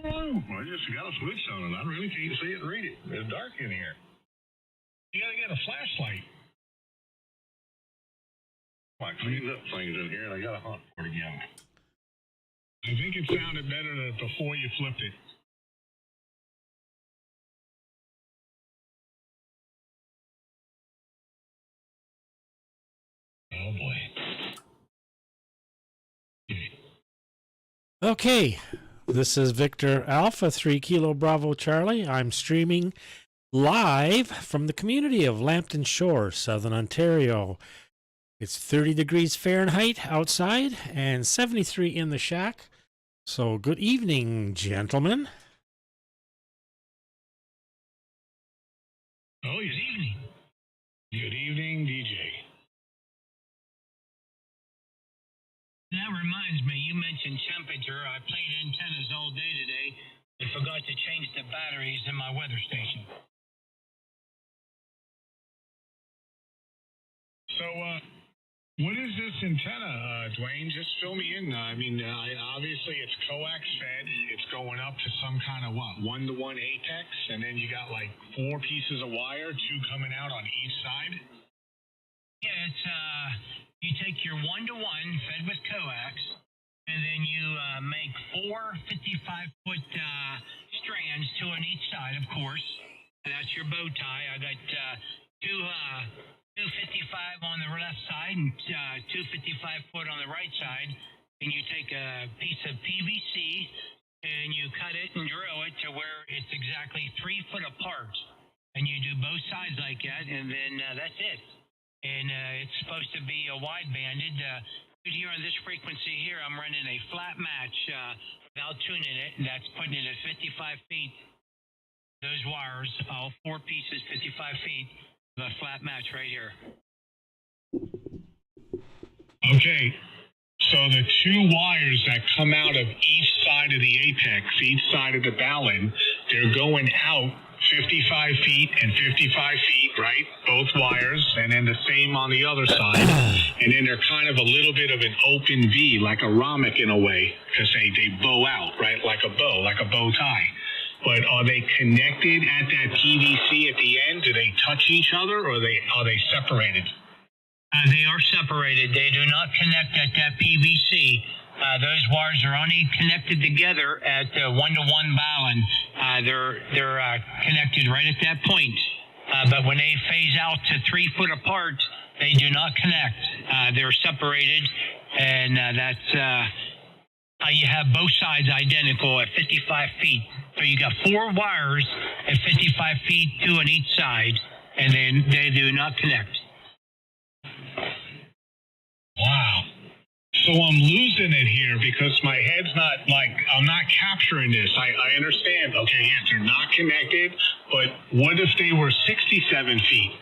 I just got a switch on it. I really can't see it and read it. It's dark in here. You gotta get a flashlight. I cleaned up things in here and I got a hunt for it again. I think it sounded better before you flipped it. Oh boy. Okay, this is Victor Alpha 3 Kilo Bravo Charlie. I'm streaming live from the community of Lambton Shores, Southern Ontario. It's 30 degrees Fahrenheit outside and 73 in the shack. So good evening, gentlemen. Oh, good evening. Good evening, DJ. That reminds me, you mentioned temperature. I played antennas all day today and forgot to change the batteries in my weather station. So, what is this antenna, Dwayne? Just fill me in. I mean, obviously it's coax fed. It's going up to some kind of what? 1-to-1 apex, and then you got like 4 pieces of wire, 2 coming out on each side. Yeah, it's you take your 1-to-1 fed with coax, and then you make 4 55-foot strands, 2 on each side, of course. And that's your bow tie. I got two 55 on the left side and 2 55-foot on the right side. And you take a piece of PVC and you cut it and drill it to where it's exactly 3 foot apart. And you do both sides like that, and then that's it. And it's supposed to be a wide-banded. Here on this frequency here, I'm running a flat match without tuning it, and that's putting it at 55 feet. Those wires, all 4 pieces, 55 feet, the flat match right here. Okay, so the 2 wires that come out of each side of the apex, each side of the ballon, they're going out 55 feet and 55 feet, right? Both wires, and then the same on the other side. And then they're kind of a little bit of an open V, like a rhomic in a way, because they bow out, right? Like a bow tie. But are they connected at that PVC at the end? Do they touch each other, or are they separated? They are separated. They do not connect at that PVC. Those wires are only connected together at the 1-to-1 ballon. They're connected right at that point. But when they phase out to 3 foot apart, they do not connect. They're separated, and that's how you have both sides identical at 55 feet. So you got 4 wires at 55 feet, 2 on each side, and then they do not connect. Wow. So I'm losing it here because my head's not I'm not capturing this. I understand. Okay, yes, they're not connected, but what if they were 67 feet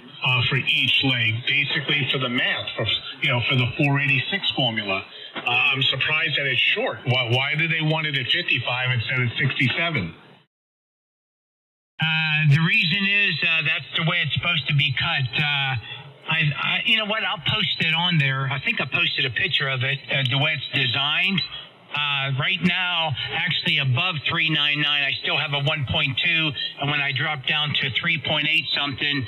for each leg, basically for the math, for the 486 formula? I'm surprised that it's short. Why do they want it at 55 instead of 67? The reason is that's the way it's supposed to be cut. I you know what? I'll post it on there. I think I posted a picture of it, the way it's designed. Right now, actually above 399, I still have a 1.2, and when I drop down to 3.8 something,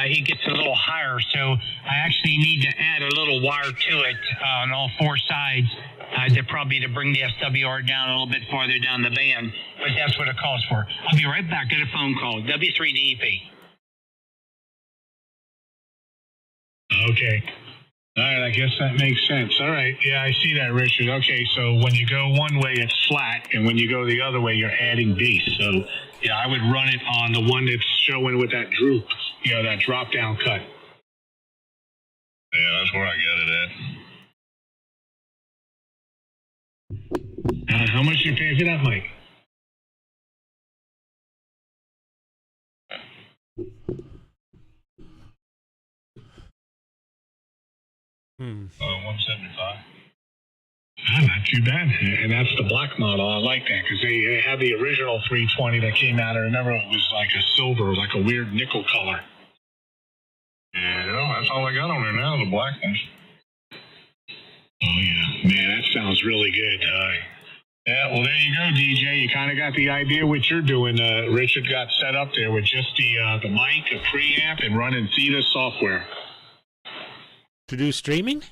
it gets a little higher. So I actually need to add a little wire to it on all 4 sides to bring the SWR down a little bit farther down the band. But that's what it calls for. I'll be right back. Get a phone call. W3DEP. Okay. All right, I guess that makes sense. All right, yeah, I see that, Richard. Okay, so when you go one way, it's flat, and when you go the other way, you're adding bass. So, yeah, I would run it on the one that's showing with that droop, that drop-down cut. Yeah, that's where I got it at. How much you paying for that, Mike? $175. Not too bad. And that's the black model. I like that because they had the original 320 that came out. I remember it was like a silver, like a weird nickel color. Yeah, that's all I got on there now, the black ones. Oh, yeah. Man, that sounds really good. Yeah, well, there you go, DJ. You kind of got the idea what you're doing. Richard got set up there with just the mic, a preamp, and running Theta software. To do streaming?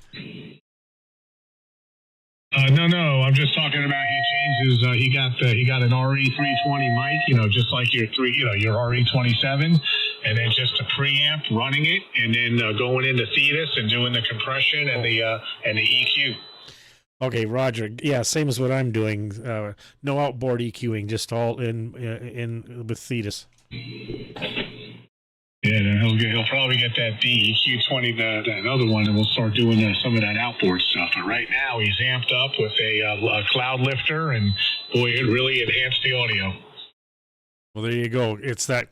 No. I'm just talking about he changes. He got an RE320 mic, just like your your RE27, and then just a preamp running it, and then going into Thetis and doing the compression and the EQ. Okay, Roger. Yeah, same as what I'm doing. No outboard EQing, just all in with Thetis. Yeah, then he'll probably get that DEQ20, that other one, and we'll start doing some of that outboard stuff. But right now, he's amped up with a cloud lifter, and boy, it really enhanced the audio. Well, there you go. It's that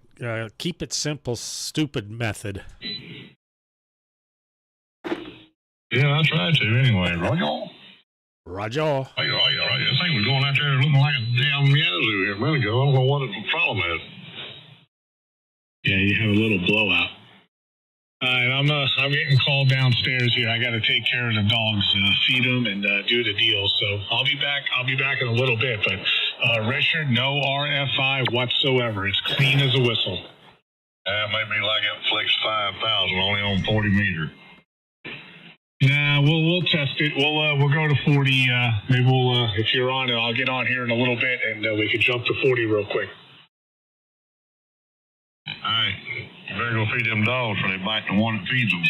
keep it simple, stupid method. Yeah, I tried to anyway. Roger. Hey, this thing was going out there looking like a damn Yazoo here a minute ago. I don't know what the problem is. Yeah, you have a little blowout. All right, I'm getting called downstairs here. I got to take care of the dogs, feed them, and do the deal. So I'll be back. I'll be back in a little bit. But Richard, no RFI whatsoever. It's clean as a whistle. That might be like it Flex 5000, only on 40 meter. Nah, we'll test it. We'll go to 40. Maybe we'll if you're on it, I'll get on here in a little bit, and we can jump to 40 real quick. All right, you better go feed them dogs or they bite the one that feeds them.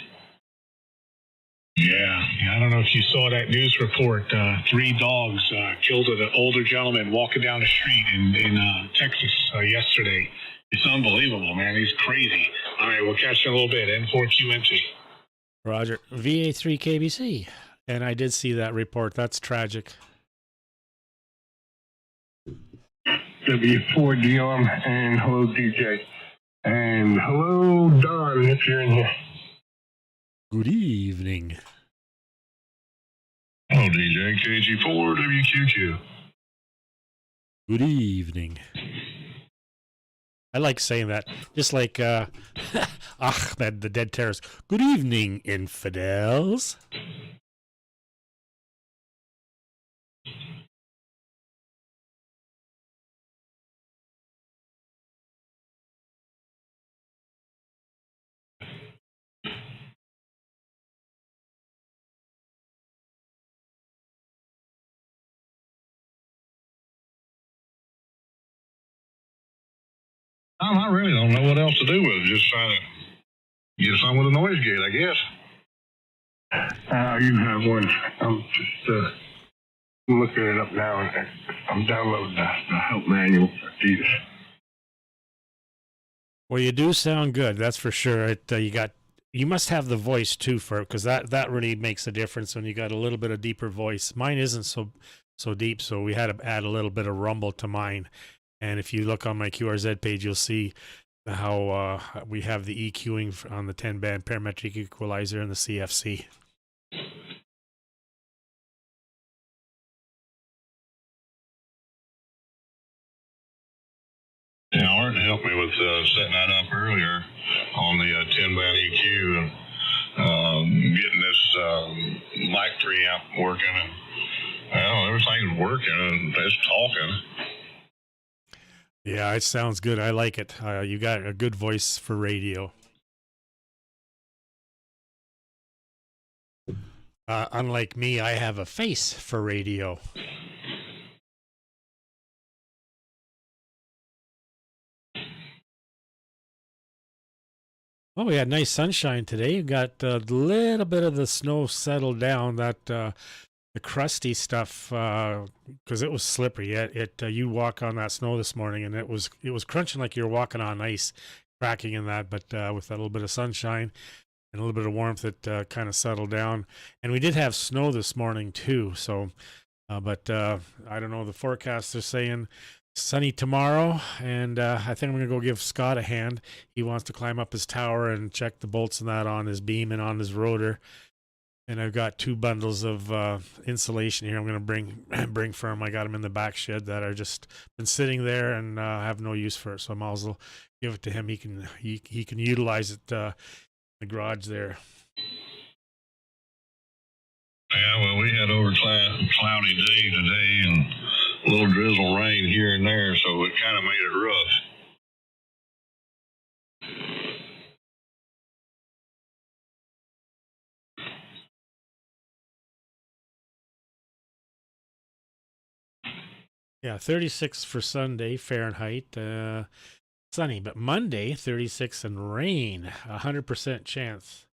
Yeah, I don't know if you saw that news report. 3 dogs killed an older gentleman walking down the street in Texas yesterday. It's unbelievable, man. He's crazy. All right, we'll catch you in a little bit. N4QMT. Roger. VA3KBC. And I did see that report. That's tragic. W4DR and hello DJ. And hello Don if you're in here. Good evening. Hello DJ, KG4 WQQ. Good evening. I like saying that. Just like Ahmed, the dead terrorist. Good evening, infidels. I really don't know what else to do with it. Just trying to get some with a noise gate, I guess. You have one. I'm just looking it up now, and I'm downloading the help manual for Adidas. Well, you do sound good, that's for sure. You must have the voice too for it, because that really makes a difference when you got a little bit of deeper voice. Mine isn't so deep, so we had to add a little bit of rumble to mine. And if you look on my QRZ page, you'll see how we have the EQing on the 10-band parametric equalizer and the CFC. Yeah, Art helped me with setting that up earlier on the 10-band EQ and getting this mic preamp working. And well, everything's working and it's talking. Yeah, it sounds good. I like it. You got a good voice for radio. Unlike me, I have a face for radio. Oh, we had nice sunshine today. You got a little bit of the snow settled down. The crusty stuff, because it was slippery. You walk on that snow this morning, and it was crunching like you were walking on ice, cracking in that. But with that little bit of sunshine and a little bit of warmth, it kind of settled down. And we did have snow this morning too. So, but I don't know. The forecast is saying sunny tomorrow, and I think I'm gonna go give Scott a hand. He wants to climb up his tower and check the bolts and that on his beam and on his rotor. And I've got 2 bundles of insulation here. I'm going to bring for him. I got them in the back shed that are just been sitting there and have no use for it. So I might as well give it to him. He can utilize it in the garage there. Yeah, well, we had cloudy day today and little drizzle rain here and there, so it kind of made it rough. Yeah, 36 for Sunday, Fahrenheit, sunny. But Monday, 36 and rain, 100% chance.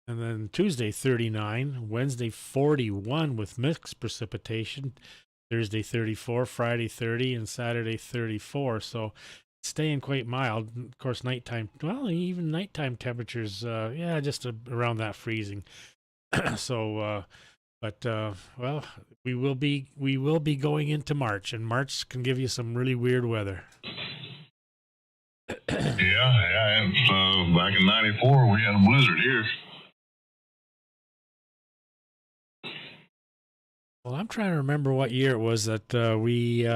And then Tuesday, 39. Wednesday, 41 with mixed precipitation. Thursday, 34. Friday, 30. And Saturday, 34. So staying quite mild. Of course, nighttime, well, even nighttime temperatures, just around that freezing. So, well, we will be going into March, and March can give you some really weird weather. Yeah. Back in '94, we had a blizzard here. Well, I'm trying to remember what year it was that we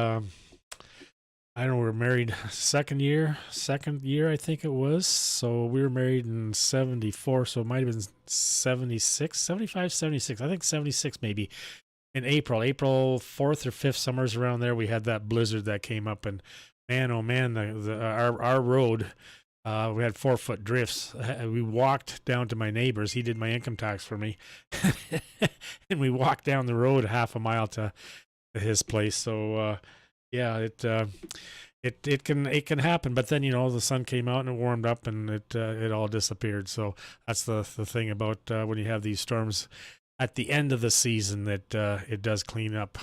I don't know, we were married second year, I think it was. So we were married in 74, so it might have been 76, 75, 76. I think 76 maybe. In April 4th or 5th, somewhere's around there, we had that blizzard that came up, and man, oh man, our road, we had 4-foot drifts. We walked down to my neighbor's. He did my income tax for me. And we walked down the road half a mile to his place. So, yeah, it can happen, but then the sun came out and it warmed up and it all disappeared. So that's the thing about when you have these storms at the end of the season, that it does clear up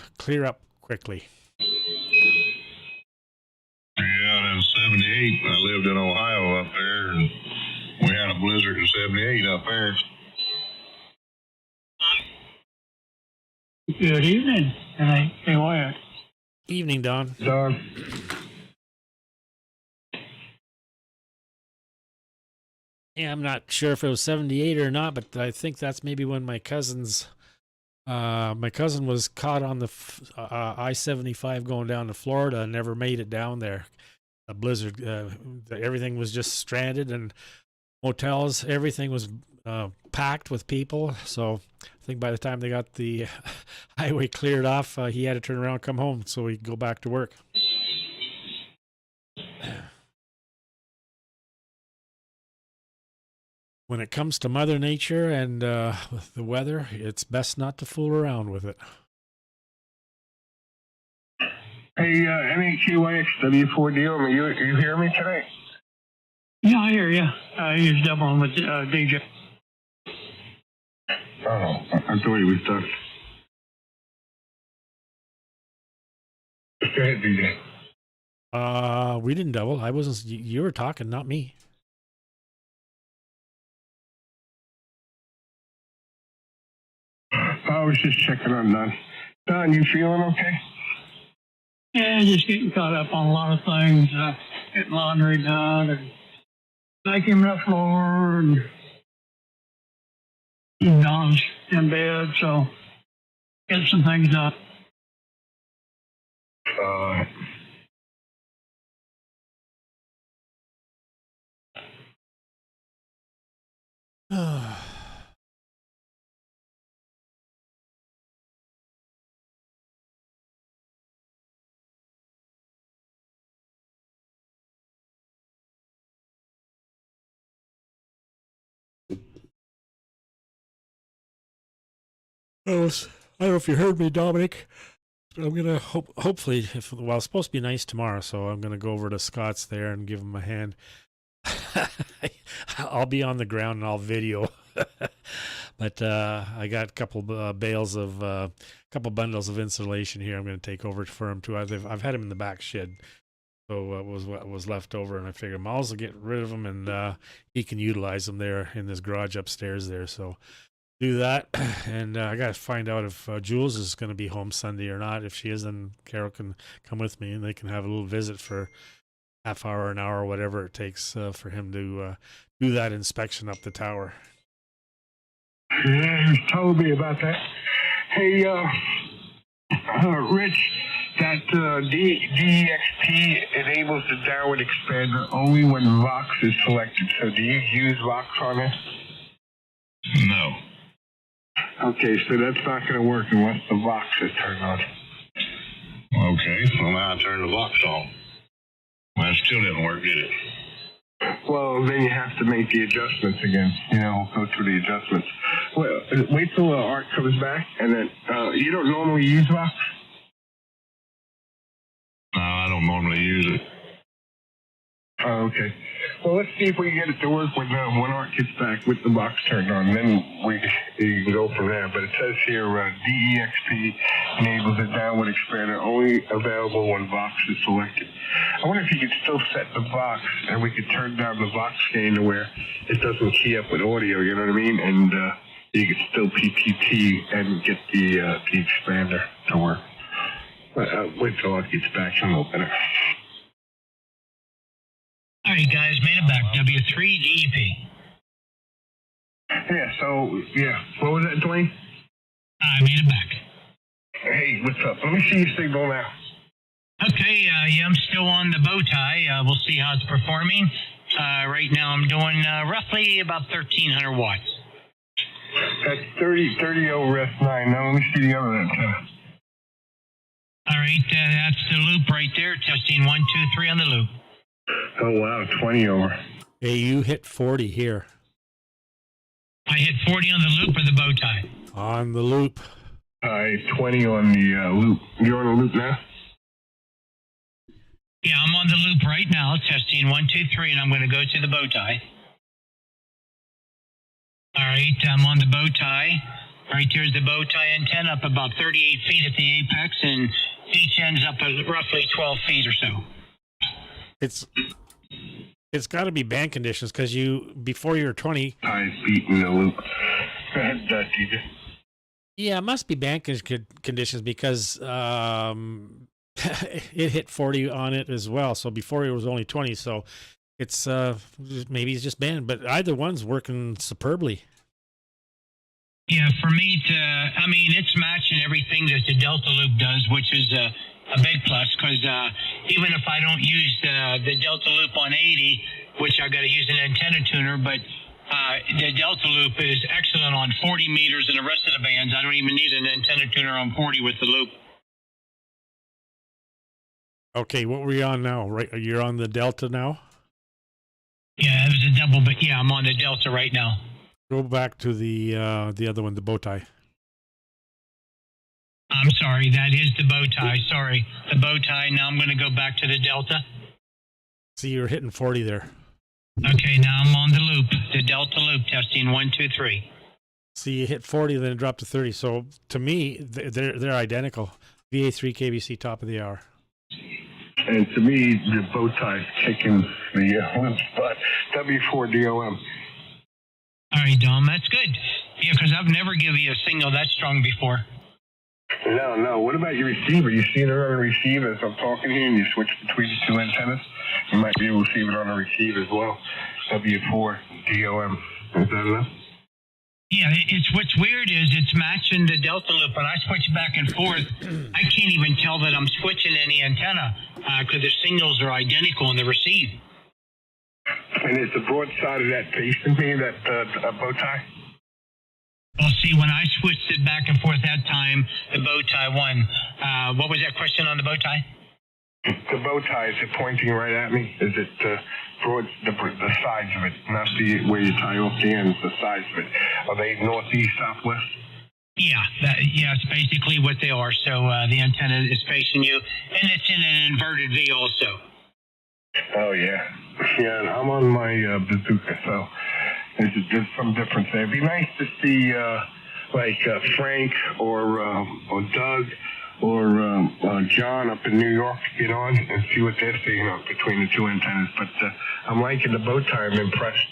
quickly. Yeah, in '78, I lived in Ohio up there, and we had a blizzard in '78 up there. Good evening, and I Wyatt. Evening, Don. Don. Yeah, I'm not sure if it was 78 or not, but I think that's maybe when my cousin was caught on the I-75 going down to Florida and never made it down there. A blizzard, everything was just stranded, and motels, everything was packed with people. So I think by the time they got the highway cleared off, he had to turn around and come home so he could go back to work. When it comes to Mother Nature and with the weather, it's best not to fool around with it. Hey, MK2 you hear me today? Yeah, I hear you. He's doubling with DJ. Oh, I thought he was done. Go ahead, DJ. We didn't double. I wasn't. You were talking, not me. I was just checking on Don. Don, you feeling okay? Yeah, just getting caught up on a lot of things. Getting laundry done and vacuuming the floor and Don's in bed, so get some things done. I don't know if you heard me, Dominic. I'm gonna hopefully, it's supposed to be nice tomorrow, so I'm gonna go over to Scott's there and give him a hand. I'll be on the ground and I'll video. But I got a couple bundles of insulation here. I'm gonna take over for him too. I've had him in the back shed, so it was what was left over, and I figured Miles will get rid of them, and he can utilize them there in this garage upstairs there. So do that, and I got to find out if Jules is going to be home Sunday or not. If she is, then Carol can come with me, and they can have a little visit for half hour, an hour, whatever it takes for him to do that inspection up the tower. Yeah, he told me about that. Hey, Rich, that DEXP enables the downward expander only when Vox is selected. So do you use Vox on it? No. Okay, so that's not going to work unless the Vox is turned on. Okay, well now I turned the box on. Well, it still didn't work, did it? Well, then you have to make the adjustments again. Go through the adjustments. Well, wait till Art comes back, and then you don't normally use Vox? No, I don't normally use it. Oh, okay. Well, let's see if we can get it to work when Art gets back with the box turned on. Then you can go from there. But it says here, DEXP enables a downward expander only available when Vox is selected. I wonder if you could still set the Vox and we could turn down the Vox gain to where it doesn't key up with audio, you know what I mean? And you could still PPT and get the expander to work. Wait till Art gets back and open it. All right, guys, made it back. W3 DEP. Yeah, what was that, Dwayne? I made it back. Hey, what's up? Let me see your signal now. Okay, yeah, I'm still on the bow tie. We'll see how it's performing. Right now I'm doing roughly about 1,300 watts. That's 30 over S9. Now let me see the other antenna. All right, that's the loop right there. Testing 1, 2, 3 on the loop. Oh, wow, 20 over. Hey, you hit 40 here. I hit 40 on the loop or the bow tie? On the loop. 20 on the loop. You're on the loop now? Yeah, I'm on the loop right now, testing 1, 2, 3, and I'm going to go to the bow tie. All right, I'm on the bow tie. Right here's the bow tie antenna up about 38 feet at the apex, and each end's up at roughly 12 feet or so. It's got to be band conditions because before you were 20. I beat in the loop. Go ahead, DJ. Yeah, it must be band conditions because it hit 40 on it as well. So before it was only 20. So it's maybe it's just band, but either one's working superbly. Yeah, for me it's matching everything that the Delta Loop does, which is a big plus because even if I don't use the Delta Loop on 80, which I got to use an antenna tuner, but the Delta Loop is excellent on 40 meters, and the rest of the bands, I don't even need an antenna tuner on 40 with the loop. Okay, what were you on now? Right, you're on the Delta now? Yeah, it was a double, but yeah, I'm on the Delta right now. Go back to the other one, the bow tie. I'm sorry, that is the bow tie. Sorry, the bow tie. Now I'm going to go back to the Delta. See, you're hitting 40 there. Okay, now I'm on the loop, the Delta Loop, testing 1, 2, 3. See, you hit 40, then it dropped to 30. So to me, they're identical. VA3 KBC, top of the hour. And to me, the bow tie's kicking the loop spot. W4DOM. All right, Dom, that's good. Yeah, because I've never given you a signal that strong before. No. What about your receiver? You see it on the receiver as I'm talking here, and you switch between the two antennas? You might be able to see it on the receiver as well. W4DOM. Is that enough? Yeah, it's what's weird is it's matching the Delta Loop. When I switch back and forth, I can't even tell that I'm switching any antenna because the signals are identical in the receive. And is the broad side of that facing me, that bow tie? Well, see, when I switched it back and forth that time, the bow tie won. What was that question on the bow tie? The bow tie, is it pointing right at me? Is it broad, the sides of it, not where you tie off the ends, the sides of it? Are they northeast, southwest? Yeah, it's basically what they are. So the antenna is facing you, and it's in an inverted V also. Oh, yeah. Yeah, and I'm on my bazooka, so there's some difference there. It'd be nice to see, Frank or Doug or John up in New York get on and see what they're seeing up between the two antennas. But I'm liking the bow tie. I'm impressed.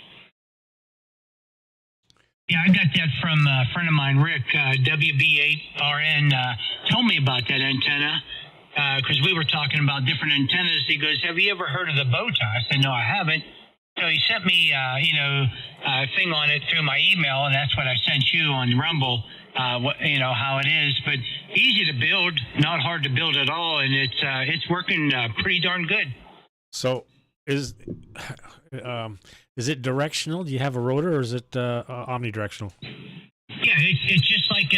Yeah, I got that from a friend of mine, Rick, WB8RN, told me about that antenna. Because we were talking about different antennas. He goes, have you ever heard of the bow tie? I said, no, I haven't. So he sent me, a thing on it through my email, and that's what I sent you on Rumble, how it is. But easy to build, not hard to build at all, and it's working pretty darn good. So is it directional? Do you have a rotor, or is it omnidirectional? Yeah, it's just like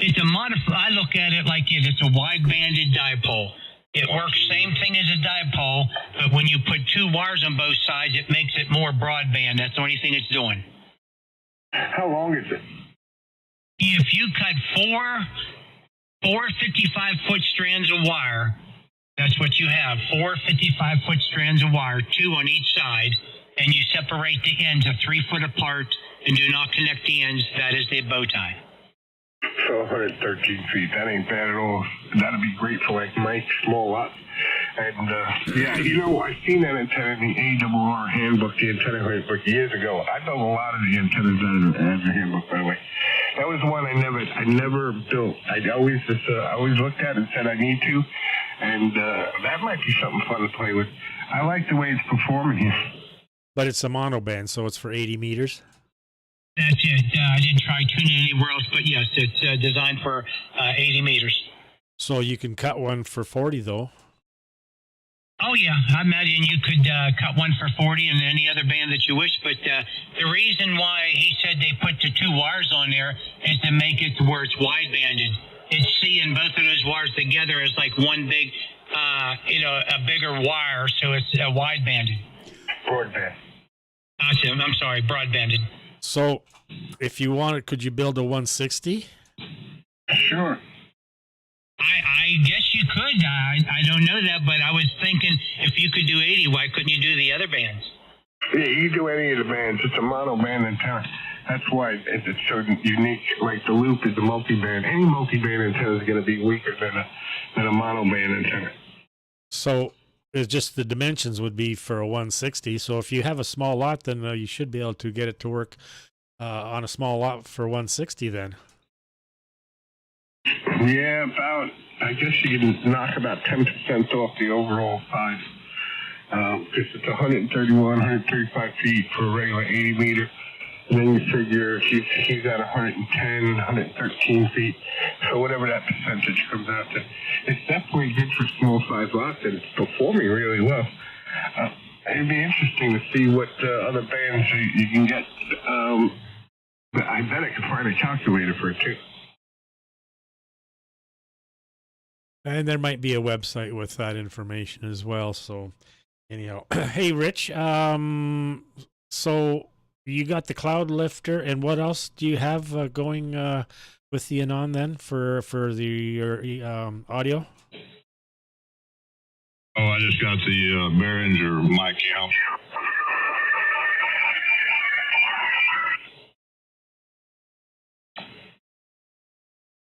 it's a I look at it like it's a wide-banded dipole. It works same thing as a dipole, but when you put two wires on both sides, it makes it more broadband. That's the only thing it's doing. How long is it? If you cut four 55-foot strands of wire, that's what you have. 4 55-foot strands of wire, 2 on each side, and you separate the ends of 3 foot apart and do not connect the ends. That is the bow tie. So 113 feet. That ain't bad at all. That'd be great for like my small lot. And yeah, I've seen that antenna in the ARR handbook, the antenna handbook years ago. I built a lot of the antennas out of the handbook, by the way. That was one I never built. I always looked at it and said I need to, and that might be something fun to play with. I like the way it's performing here. But it's a monoband, so it's for 80 meters. That's it. I didn't try tuning anywhere else, but yes, it's designed for 80 meters. So you can cut one for 40, though. Oh, yeah. I imagine you could cut one for 40 and any other band that you wish, but the reason why he said they put the 2 wires on there is to make it to where it's wide-banded. It's seeing both of those wires together as like one big, a bigger wire, so it's wide-banded. Broadband. I'm sorry, broadbanded. So if you wanted, could you build a 160? Sure. I guess you could. I don't know that, but I was thinking if you could do 80, why couldn't you do the other bands? Yeah, you do any of the bands. It's a mono-band antenna. That's why it's so unique. Like the loop is a multi-band. Any multi-band antenna is going to be weaker than a mono-band antenna. So it's just the dimensions would be for a 160. So if you have a small lot, then you should be able to get it to work on a small lot for 160 then. Yeah, I guess you can knock about 10% off the overall size. Because it's 131, 135 feet for a regular 80 meter. And then you figure he's at 110, 113 feet. So whatever that percentage comes out to. It's definitely good for small size lots, and it's performing really well. It'd be interesting to see what other bands you can get. I bet I could find a calculator for it too. And there might be a website with that information as well. So anyhow, hey, Rich, so you got the cloud lifter, and what else do you have going with the Anan then for the audio? Oh, I just got the Behringer mic out.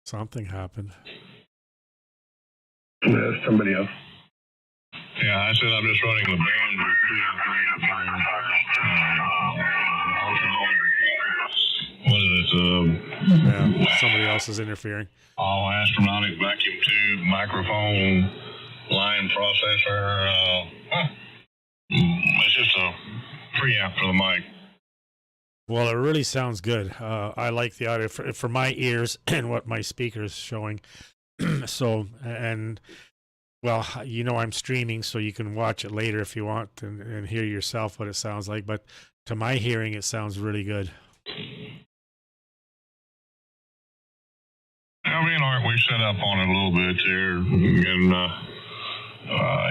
Something happened. Somebody else. Yeah, I said I'm just running the Behringer. What is it? Yeah, somebody else is interfering. All astronomic vacuum tube, microphone, line processor. It's just a preamp for the mic. Well, it really sounds good. I like the audio for my ears and what my speaker is showing. So, and well, I'm streaming, so you can watch it later if you want and hear yourself what it sounds like. But to my hearing, it sounds really good. I mean, Art, we set up on it a little bit there, and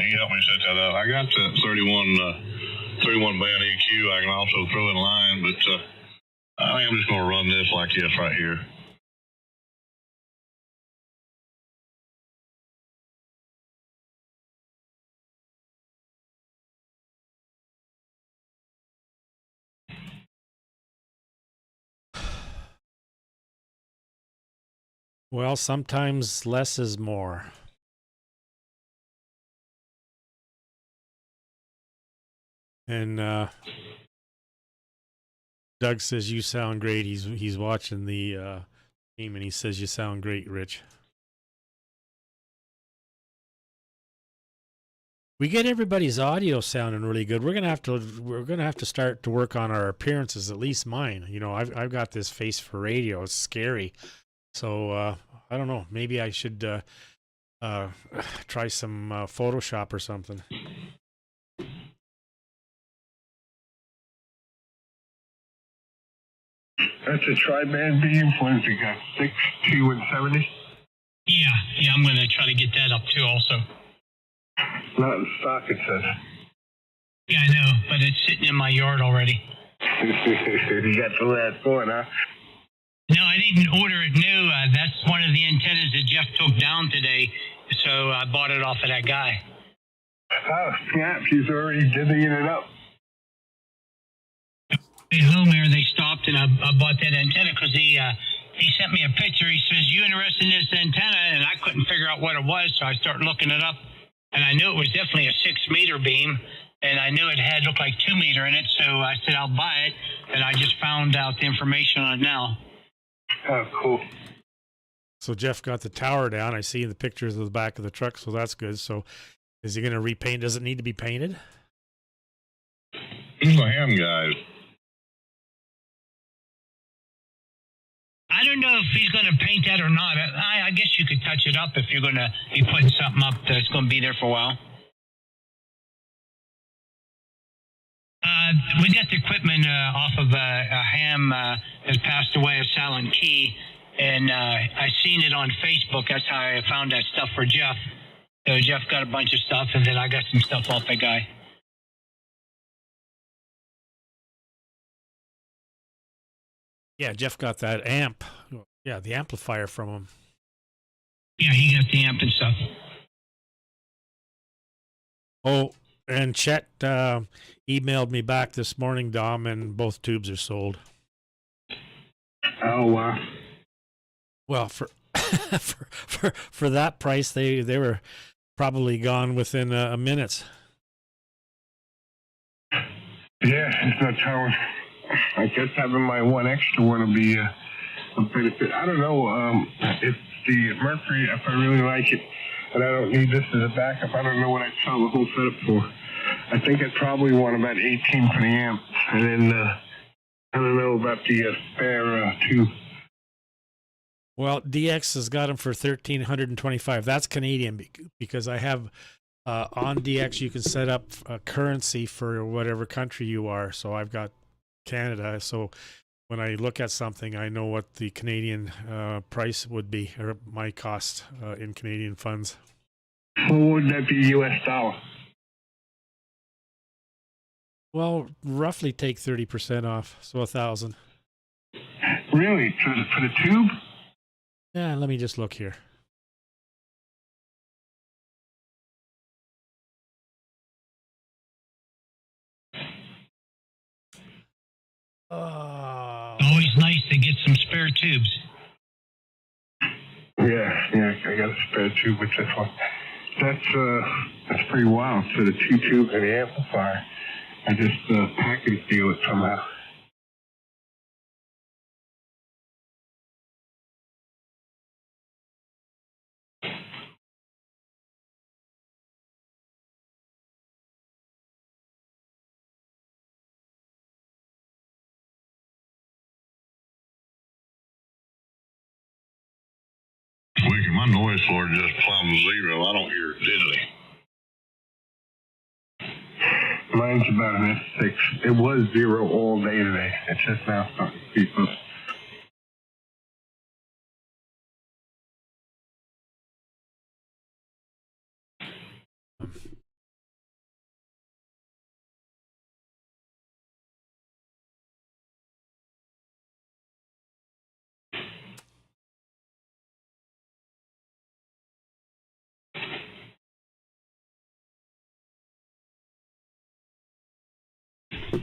he helped me set that up. I got that 31 band EQ. I can also throw in line, but I think I'm just going to run this like this right here. Well, sometimes less is more. And Doug says you sound great. He's watching the stream, and he says you sound great, Rich. We get everybody's audio sounding really good. We're gonna have to start to work on our appearances. At least mine. I've got this face for radio. It's scary. So I don't know. Maybe I should try some Photoshop or something. That's a tri-band beam. What has it got? 6, 2, and 70? Yeah, I'm going to try to get that up too also. Not in stock, it says. Yeah, I know, but it's sitting in my yard already. You got the last one, huh? No, I didn't order it new. That's one of the antennas that Jeff took down today, so I bought it off of that guy. Oh, snap. He's already divvying it up. At home there, they stopped, and I bought that antenna because he sent me a picture. He says, "You interested in this antenna?" And I couldn't figure out what it was, so I started looking it up, and I knew it was definitely a 6-meter beam, and I knew it had looked like 2-meter in it, so I said, "I'll buy it," and I just found out the information on it now. Oh, cool. So Jeff got the tower down. I see the pictures of the back of the truck, so that's good. So is he going to repaint? Does it need to be painted? He's a ham guy. I don't know if he's going to paint that or not. I guess you could touch it up if you're going to be putting something up that's going to be there for a while. We got the equipment off of a ham that passed away, a Silent Key, and I seen it on Facebook. That's how I found that stuff for Jeff. So Jeff got a bunch of stuff, and then I got some stuff off that guy. Yeah, Jeff got that amp. Yeah, the amplifier from him. Yeah, he got the amp and stuff. Oh, and Chet emailed me back this morning, Dom, and both tubes are sold. Oh, wow. Well, for for that price, they were probably gone within a minute. Yeah, it's not telling. I guess having my one extra one will be a benefit. I don't know if the Mercury, if I really like it, and I don't need this as a backup, I don't know what I'd sell the whole setup for. I think I'd probably want about 18 for the amp, and then I don't know about the spare tube. Well, DX has got them for $1,325. That's Canadian because I have on DX you can set up a currency for whatever country you are. So I've got Canada. So when I look at something, I know what the Canadian price would be, or my cost in Canadian funds. What would that be, US dollar? Well, roughly take 30% off, so $1,000. Really? For the tube? Yeah, let me just look here. Always nice to get some spare tubes. Yeah, I got a spare tube with this one. That's pretty wild. So the 2 tubes and the amplifier, I just package deal it somehow. Wicked, my noise floor just plumbed zero. I don't hear it diddly. Mine's about an S6. It was 0 all day today. It's just now starting to creep up.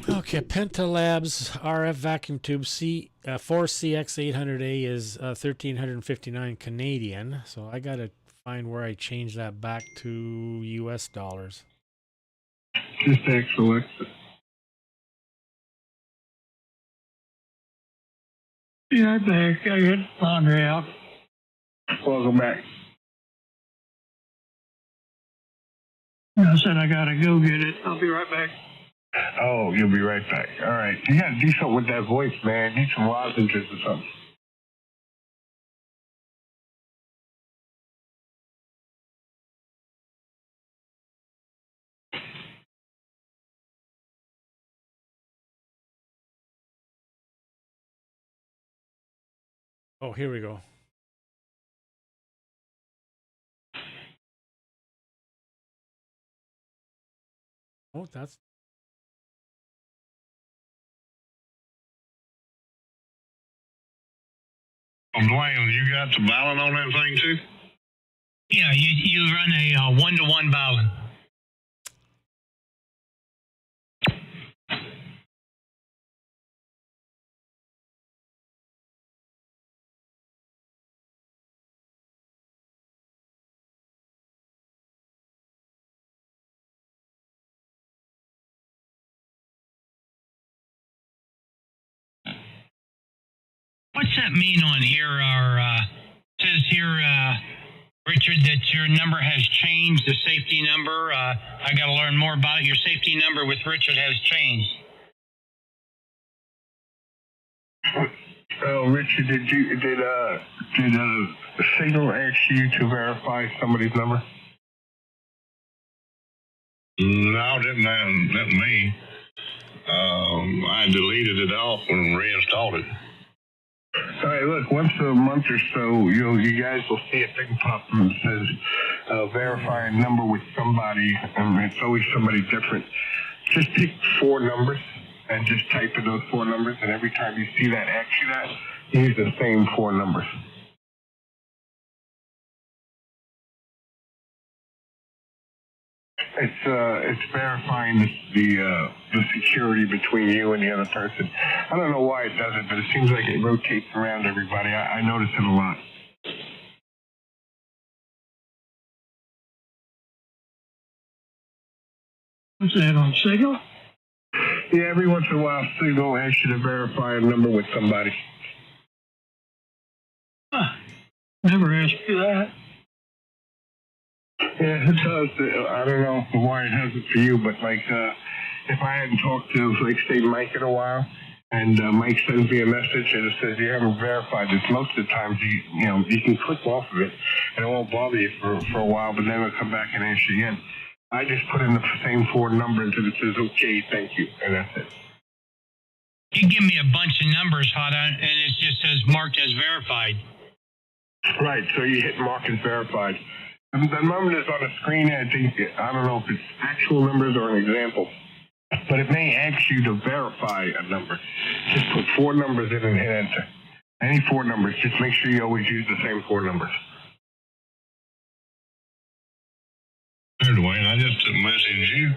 Okay, Pentalabs RF vacuum tube 4CX800A is 1,359 Canadian. So I gotta find where I change that back to US dollars. Just excellent. Be right back. I get laundry out. Welcome back. I said I gotta go get it. I'll be right back. Oh, you'll be right back. All right. You gotta do something with that voice, man. Need some lozenges or something. Oh, here we go. Oh, that's... Dwayne, you got the balance on that thing too? Yeah, you run a 1-to-1 balance. What's that mean on here? Says here, Richard, that your number has changed, the safety number. I got to learn more about it. Your safety number with Richard has changed. Oh, Richard, did Signal ask you to verify somebody's number? No, didn't me. I deleted it off and reinstalled it. All right, look, once a month or so, you guys will see a thing pop up that says verify a number with somebody, and it's always somebody different. Just pick 4 numbers and just type in those 4 numbers, and every time you see that ask you that, use the same 4 numbers. It's verifying the security between you and the other person. I don't know why it does it, but it seems like it rotates around everybody. I notice it a lot. What's that, on Signal? Yeah, every once in a while, Signal asks you to verify a number with somebody. Huh. Never asked you that. Yeah, it does. I don't know why it hasn't for you, but like, if I hadn't talked to, like, say, Mike in a while, and Mike sends me a message and it says you haven't verified this, most of the times you can click off of it and it won't bother you for a while, but then it'll come back and ask you again. I just put in the same 4 numbers and it says, okay, thank you, and that's it. You give me a bunch of numbers, Hada, and it just says marked as verified. Right, so you hit mark as verified. And the number that's on the screen, I don't know if it's actual numbers or an example, but it may ask you to verify a number. Just put 4 numbers in and hit enter. Any 4 numbers, just make sure you always use the same 4 numbers. Here, Dwayne, I just messaged you.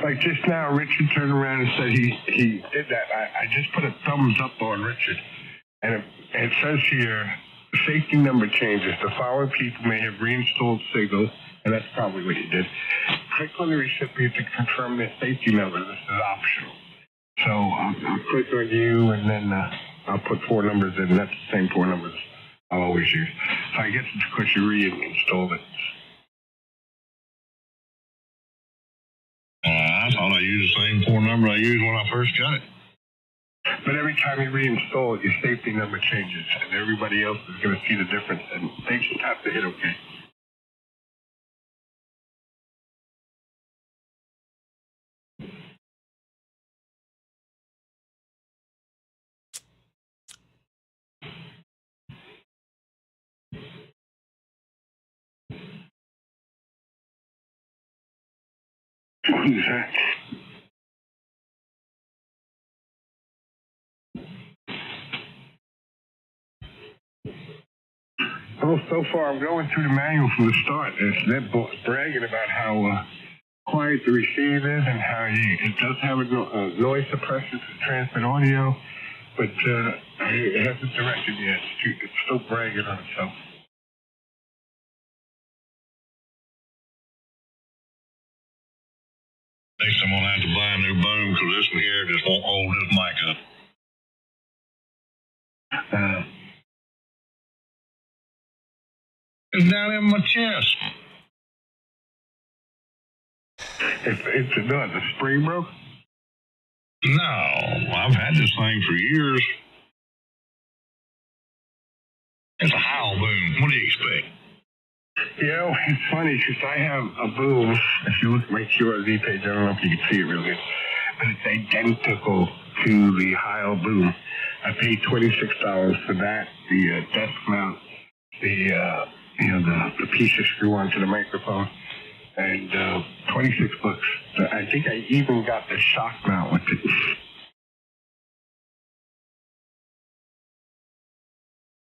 Like just now, Richard turned around and said he did that. I just put a thumbs up on Richard. And it says here, safety number changes. The following people may have reinstalled Signal, and that's probably what you did. Click on the recipient to confirm their safety number. This is optional. So I'll click on you, and then I'll put 4 numbers in. That's the same 4 numbers I'll always use. So I guess it's because you reinstalled it. I thought I used the same 4 number I used when I first got it. But every time you reinstall it, your safety number changes, and everybody else is going to see the difference, and they just have to hit OK. What is that? Well, so far I'm going through the manual from the start. They're bragging about how quiet the receive is and how it does have a noise suppressor to transmit audio, but it hasn't directed yet. It's still bragging on itself. Next I'm going to have to buy a new boom because this one here just won't hold this mic up. It's down in my chest. It's the spring broke? No, I've had this thing for years. It's a howl boom. What do you expect? It's funny because I have a boom. If you look at my QRZ page, I don't know if you can see it really good, but it's identical to the Heil boom. I paid $26 for that, the desk mount, the piece to screw onto the microphone, and $26. So I think I even got the shock mount with it.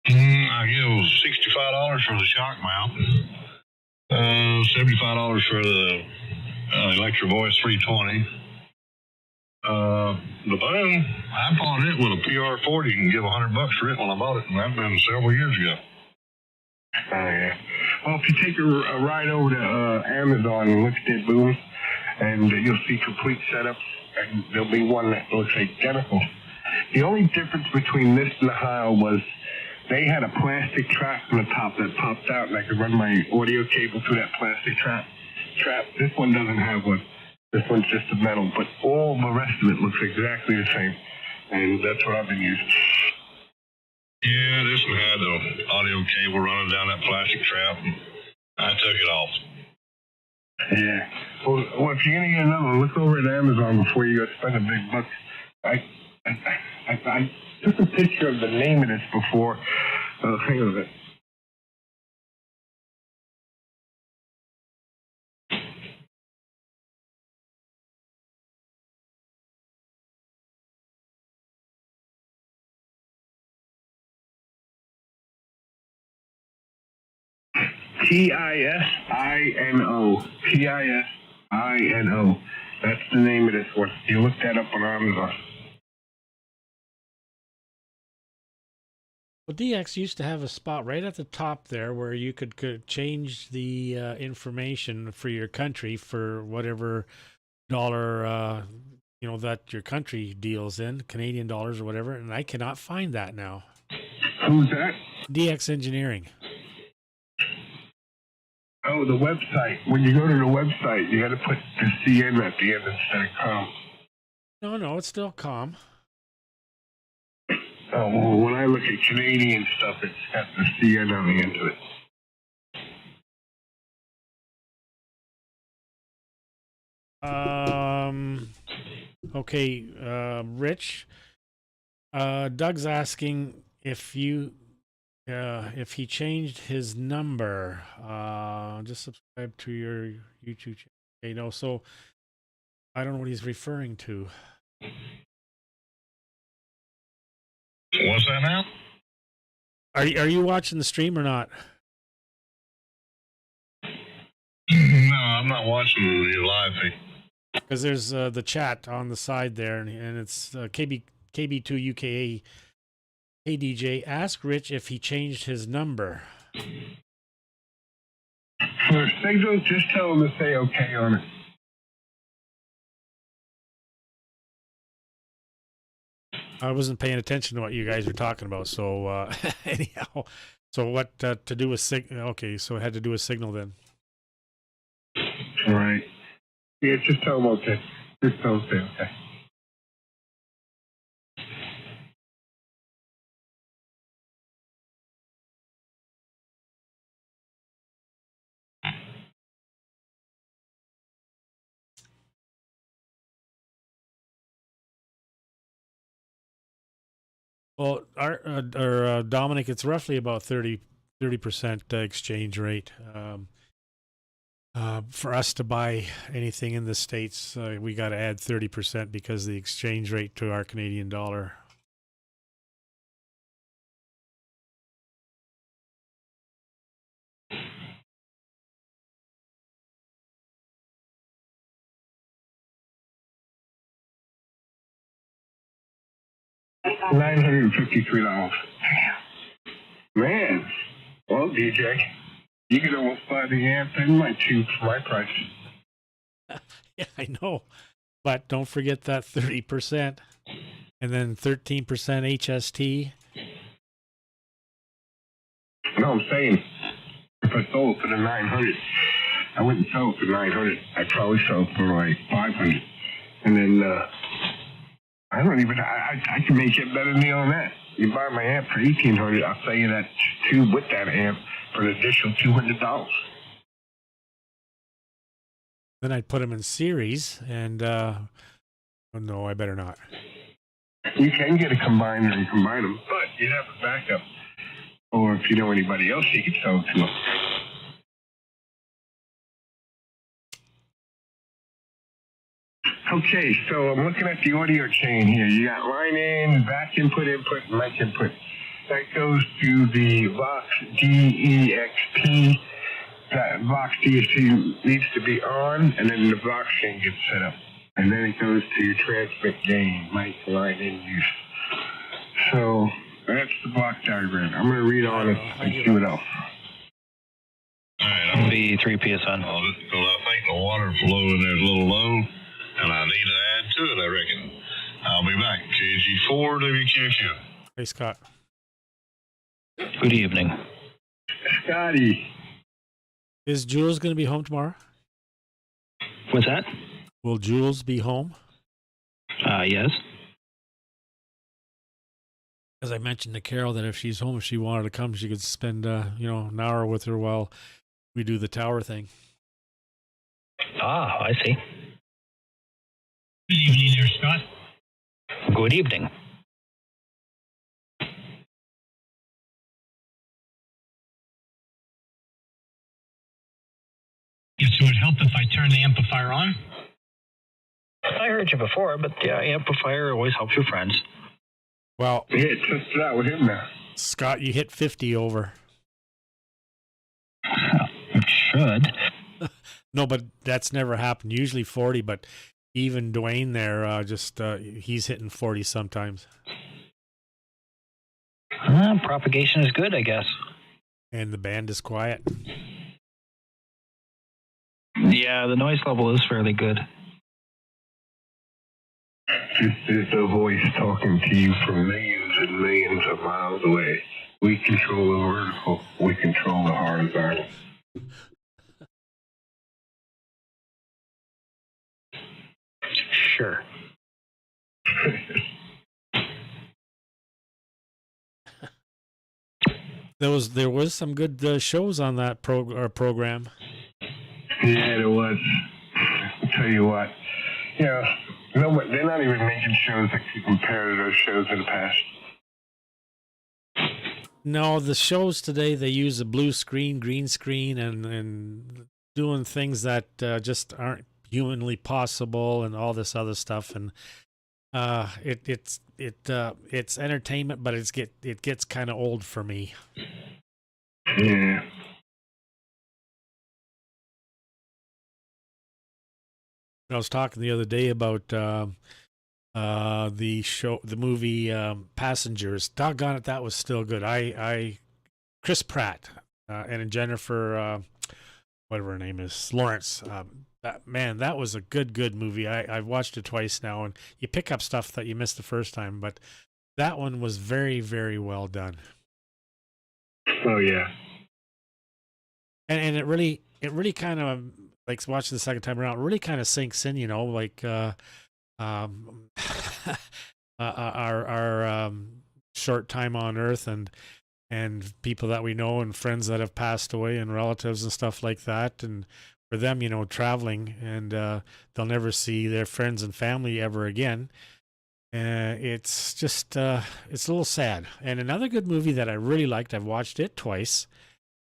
I give $65 for the shock mount, $75 for the Electro Voice 320. The boom, I bought it with a PR40 and give $100 for it when I bought it, and that's been several years ago. Oh, yeah. Well, if you take a ride over to Amazon and look at their booms, and you'll see complete setups, and there'll be one that looks identical. The only difference between this and the Heil was they had a plastic trap on the top that popped out, and I could run my audio cable through that plastic trap. This one doesn't have one. This one's just a metal, but all the rest of it looks exactly the same, and that's what I've been using. Yeah, this one had the audio cable running down that plastic trap, and I took it off. Yeah. Well, if you're gonna get another one, look over at Amazon before you go spend a big buck. I took a picture of the name of this before. Hang on a minute. T-I-S-I-N-O. T-I-S-I-N-O. That's the name of this one. You look that up on Amazon. Well, DX used to have a spot right at the top there where you could change the information for your country for whatever dollar that your country deals in, Canadian dollars or whatever, and I cannot find that now. Who's that? DX Engineering. Oh, the website. When you go to the website, you got to put the CN at the end instead of com. No, it's still com. Oh, well, when I look at Canadian stuff, it's got the CN on the end of it. Okay, Rich. Doug's asking if he changed his number. Just subscribe to your YouTube channel. Okay, no, so I don't know what he's referring to. What's that now? Are you watching the stream or not? No, I'm not watching the live feed. Because there's the chat on the side there, and it's KB2 UKA. Hey DJ, ask Rich if he changed his number. For signals, just tell him to say okay on it. I wasn't paying attention to what you guys were talking about, so anyhow. So what to do with signal? Okay, so it had to do with signal then. All right. Yeah, just tell him okay. Just tell him say okay. Well, Dominic, it's roughly about 30% exchange rate. For us to buy anything in the States, we got to add 30% because the exchange rate to our Canadian dollar. $953. Man, well, DJ, you could almost buy the amp in my tube for my price. Yeah, I know, but don't forget that 30%, and then 13% HST. No, I'm saying if I sold it for the 900, I wouldn't sell it for 900. I'd probably sell it for like 500, and then I can make you a better deal on that. You buy my amp for $1,800, I'll sell you that tube with that amp for an additional $200. Then I'd put them in series, and oh, no, I better not. You can get a combiner and combine them, but you have a backup. Or if you know anybody else, you can sell it to them. Okay, so I'm looking at the audio chain here. You got line in, back input, and mic input. That goes to the Vox DEXP. That Vox DEXP needs to be on, and then the Vox chain gets set up. And then it goes to transmit gain, mic line in use. So that's the block diagram. I'm going to read on it and see what else. All right, I'm be 3 PSN. because I think the water flow in there is a little low, and I need to add to it, I reckon. I'll be back. KG4 WQQ. Hey, Scott. Good evening. Scotty. Is Jules going to be home tomorrow? What's that? Will Jules be home? Yes. As I mentioned to Carol that if she's home, if she wanted to come, she could spend an hour with her while we do the tower thing. Ah, I see. Good evening there, Scott. Good evening. Yes, it would help if I turn the amplifier on. I heard you before, but yeah, amplifier always helps your friends. Well, Yeah, test it out with him now. Scott, you hit 50 over. It should. No, but that's never happened. Usually 40, but even Dwayne there, he's hitting 40 sometimes. Propagation is good, I guess. And the band is quiet. Yeah, the noise level is fairly good. This is the voice talking to you from millions and millions of miles away. We control the vertical. We control the horizontal. Sure. There was some good shows on that program. Yeah, there was. I'll tell you what. Yeah, they're not even making shows that can compare to those shows in the past. No, the shows today, they use a blue screen, green screen, and doing things that just aren't humanly possible and all this other stuff. And it's entertainment, but it gets kind of old for me. Yeah. I was talking the other day about the movie Passengers. Doggone it, that was still good. Chris Pratt and Jennifer, whatever her name is, Lawrence. That was a good movie. I've watched it twice now, and you pick up stuff that you missed the first time, but that one was very, very well done. Oh yeah. And it really kind of, like, watching the second time around, it really kind of sinks in, like our short time on Earth and people that we know and friends that have passed away and relatives and stuff like that. And for them, traveling, and they'll never see their friends and family ever again. It's just, it's a little sad. And another good movie that I really liked, I've watched it twice,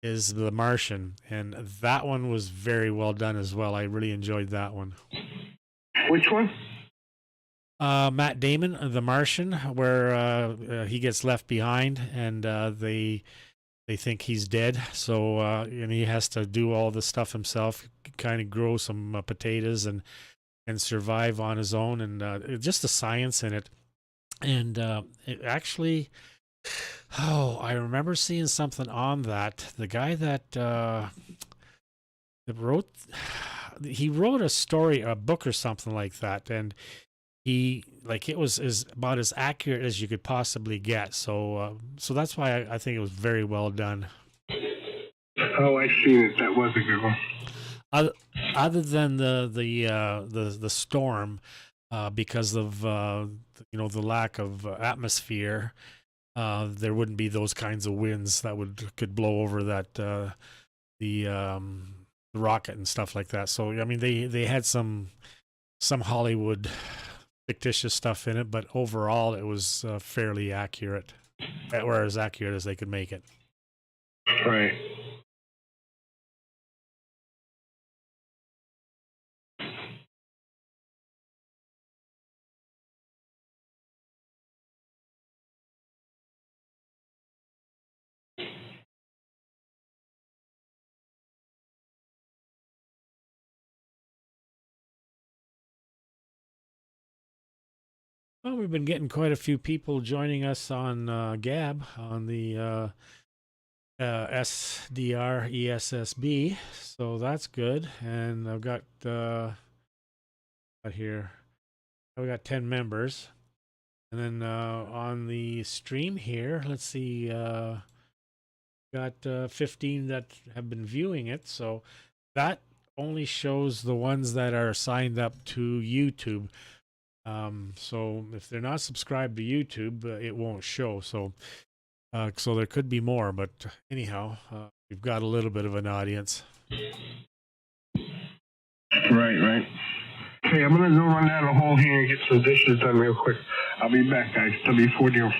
is The Martian. And that one was very well done as well. I really enjoyed that one. Which one? Matt Damon, The Martian, where he gets left behind, and they think he's dead. So and he has to do all the stuff himself, kind of grow some potatoes and survive on his own, and just the science in it. And it actually, I remember seeing something on that. The guy that wrote a story, a book or something like that, and it was about as accurate as you could possibly get. So that's why I think it was very well done. Oh, I see it. That was a good one. Other than the storm, because of the lack of atmosphere, there wouldn't be those kinds of winds that could blow over the rocket and stuff like that. So I mean, they had some Hollywood fictitious stuff in it, but overall it was fairly accurate, or as accurate as they could make it. Right. Well, we've been getting quite a few people joining us on Gab on the SDR ESSB, so that's good. And I've got here, we got 10 members, and then on the stream here, let's see, got 15 that have been viewing it. So that only shows the ones that are signed up to YouTube. So if they're not subscribed to YouTube, it won't show. So there could be more, but anyhow, we've got a little bit of an audience. Right. Okay, I'm gonna go run down the hall here and get some dishes done real quick. I'll be back, guys. W4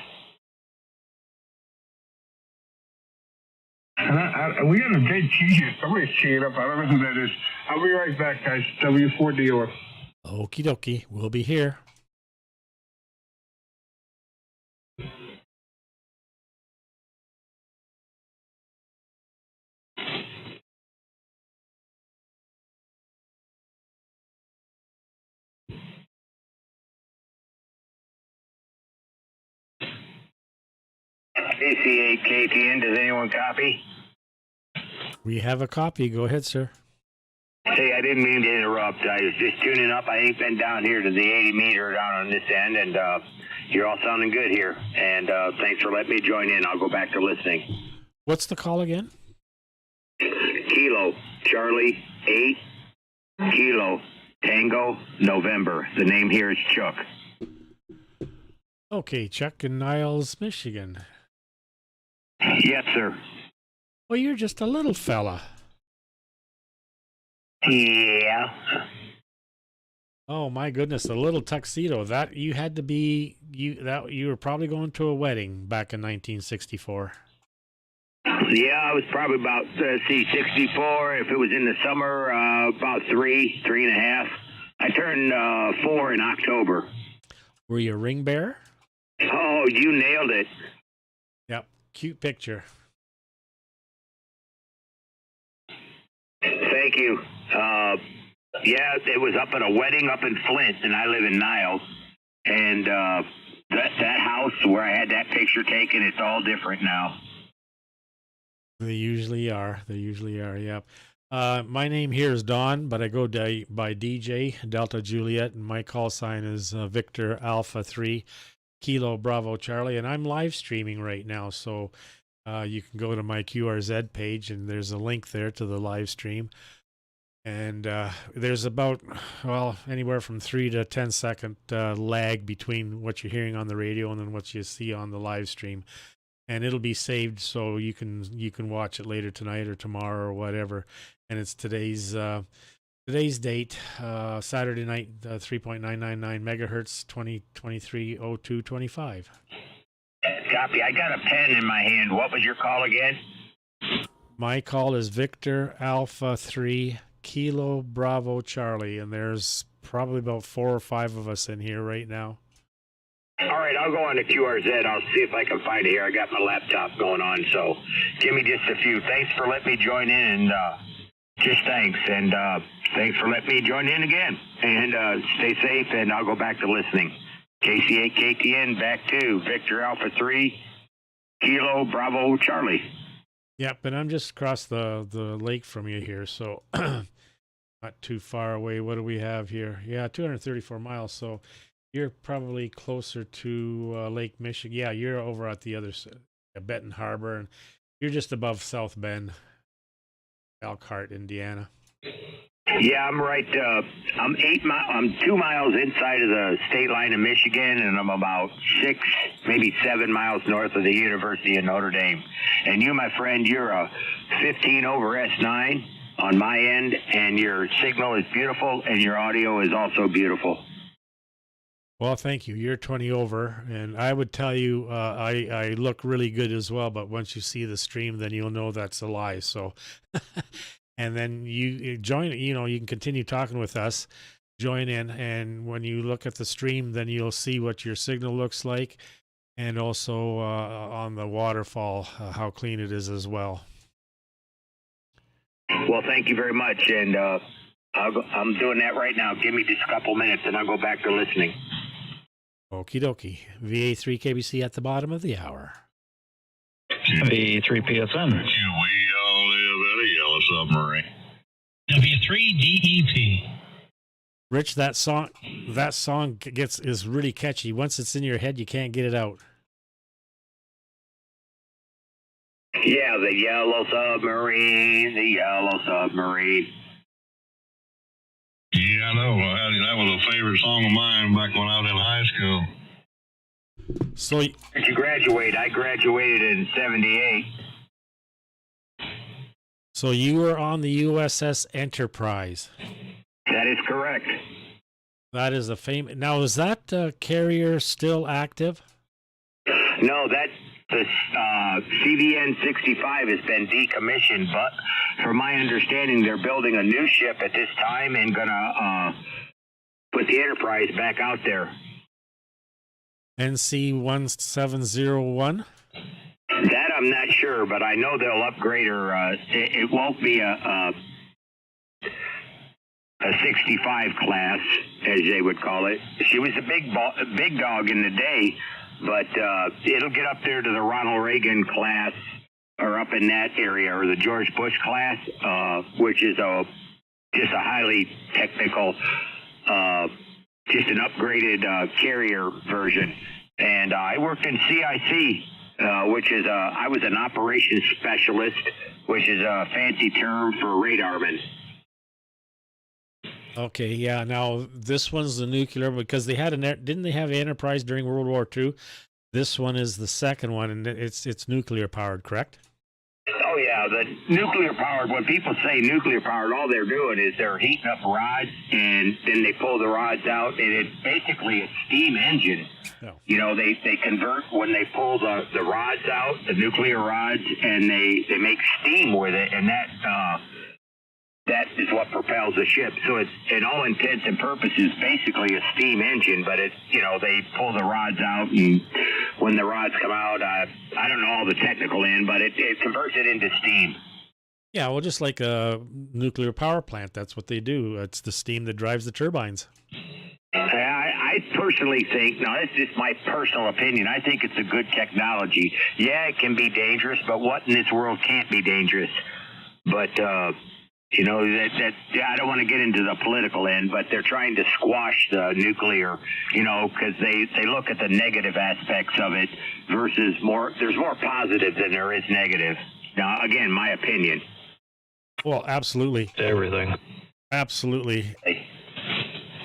And we got a dead key here. Somebody's keying up. I don't know who that is. I'll be right back, guys. W4 dealer. Okie dokie, we'll be here. DC8KTN, does anyone copy? We have a copy. Go ahead, sir. Hey, I didn't mean to interrupt. I was just tuning up. I ain't been down here to the 80 meter down on this end, and you're all sounding good here. And thanks for letting me join in. I'll go back to listening. What's the call again? Kilo, Charlie, 8, Kilo, Tango, November. The name here is Chuck. Okay, Chuck in Niles, Michigan. Yes, sir. Well, you're just a little fella. Yeah. Oh my goodness, a little tuxedo. That you had to be you were probably going to a wedding back in 1964. Yeah, I was probably about 64. If it was in the summer, about 3.5. I turned 4 in October. Were you a ring bearer? Oh, you nailed it. Yep, cute picture. Thank you. Yeah, it was up at a wedding up in Flint, and I live in Niles. And that house where I had that picture taken, it's all different now. They usually are. Yep. My name here is Don, but I go by DJ Delta Juliet, and my call sign is Victor Alpha 3 Kilo Bravo Charlie, and I'm live streaming right now, so you can go to my QRZ page, and there's a link there to the live stream. And there's about, anywhere from 3 to 10 second lag between what you're hearing on the radio and then what you see on the live stream. And it'll be saved so you can watch it later tonight or tomorrow or whatever. And it's today's date, Saturday night, 3.999 megahertz, 2023-02-25. Copy. I got a pen in my hand. What was your call again? My call is Victor Alpha 3 Kilo Bravo Charlie, and there's probably about 4 or 5 of us in here right now. All right, I'll go on to QRZ. I'll see if I can find it here. I got my laptop going on, so give me just a few. Thanks for letting me join in, and just thanks. And thanks for letting me join in again. And stay safe, and I'll go back to listening. KC8KTN, back to Victor Alpha 3, Kilo Bravo Charlie. Yep, and I'm just across the lake from you here, so not too far away. What do we have here? Yeah, 234 miles, so you're probably closer to Lake Michigan. Yeah, you're over at the other side, Benton Harbor, and you're just above South Bend, Elkhart, Indiana. Yeah, I'm right. I'm 2 miles inside of the state line of Michigan, and I'm about 6, maybe 7 miles north of the University of Notre Dame. And you, my friend, you're a 15 over S9 on my end, and your signal is beautiful, and your audio is also beautiful. Well, thank you. You're 20 over, and I would tell you I look really good as well, but once you see the stream, then you'll know that's a lie. So, and then you join, you can continue talking with us, join in, and when you look at the stream, then you'll see what your signal looks like, and also on the waterfall, how clean it is as well. Well, thank you very much, and I'm doing that right now. Give me just a couple minutes, and I'll go back to listening. Okie dokie. VA3 KBC at the bottom of the hour. V3 PSN. We all live at a yellow submarine. W3 DEP. Rich, that song is really catchy. Once it's in your head, you can't get it out. Yeah, the yellow submarine, the yellow submarine. Yeah, I know. That was a favorite song of mine back when I was in high school. So, Did you graduate? I graduated in 78. So you were on the USS Enterprise. That is correct. That is a famous. Now, is that carrier still active? No, the CVN 65 has been decommissioned, but from my understanding, they're building a new ship at this time and gonna put the Enterprise back out there. NC 1701. That I'm not sure, but I know they'll upgrade her. It won't be a 65 class, as they would call it. She was a big dog in the day, but it'll get up there to the Ronald Reagan class, or up in that area, or the George Bush class, which is just a highly technical, just an upgraded carrier version. And I worked in CIC, which is I was an operations specialist, which is a fancy term for radarman. Okay, yeah. Now this one's the nuclear, because they had didn't they have Enterprise during World War II? This one is the second one, and it's nuclear powered, correct? Oh yeah, the nuclear powered. When people say nuclear powered, all they're doing is they're heating up rods, and then they pull the rods out, and it's basically a steam engine. Oh. You know, they convert when they pull the rods out, the nuclear rods, and they make steam with it, and that is what propels the ship. So it's, in all intents and purposes, basically a steam engine, but it's, they pull the rods out, and when the rods come out, I don't know all the technical end, but it converts it into steam. Yeah, well, just like a nuclear power plant, that's what they do. It's the steam that drives the turbines. I personally think, now this is my personal opinion, I think it's a good technology. Yeah, it can be dangerous, but what in this world can't be dangerous? But, I don't want to get into the political end, but they're trying to squash the nuclear, because they look at the negative aspects of it versus there's more positive than there is negative. Now, again, my opinion. Well, absolutely. Everything. Absolutely.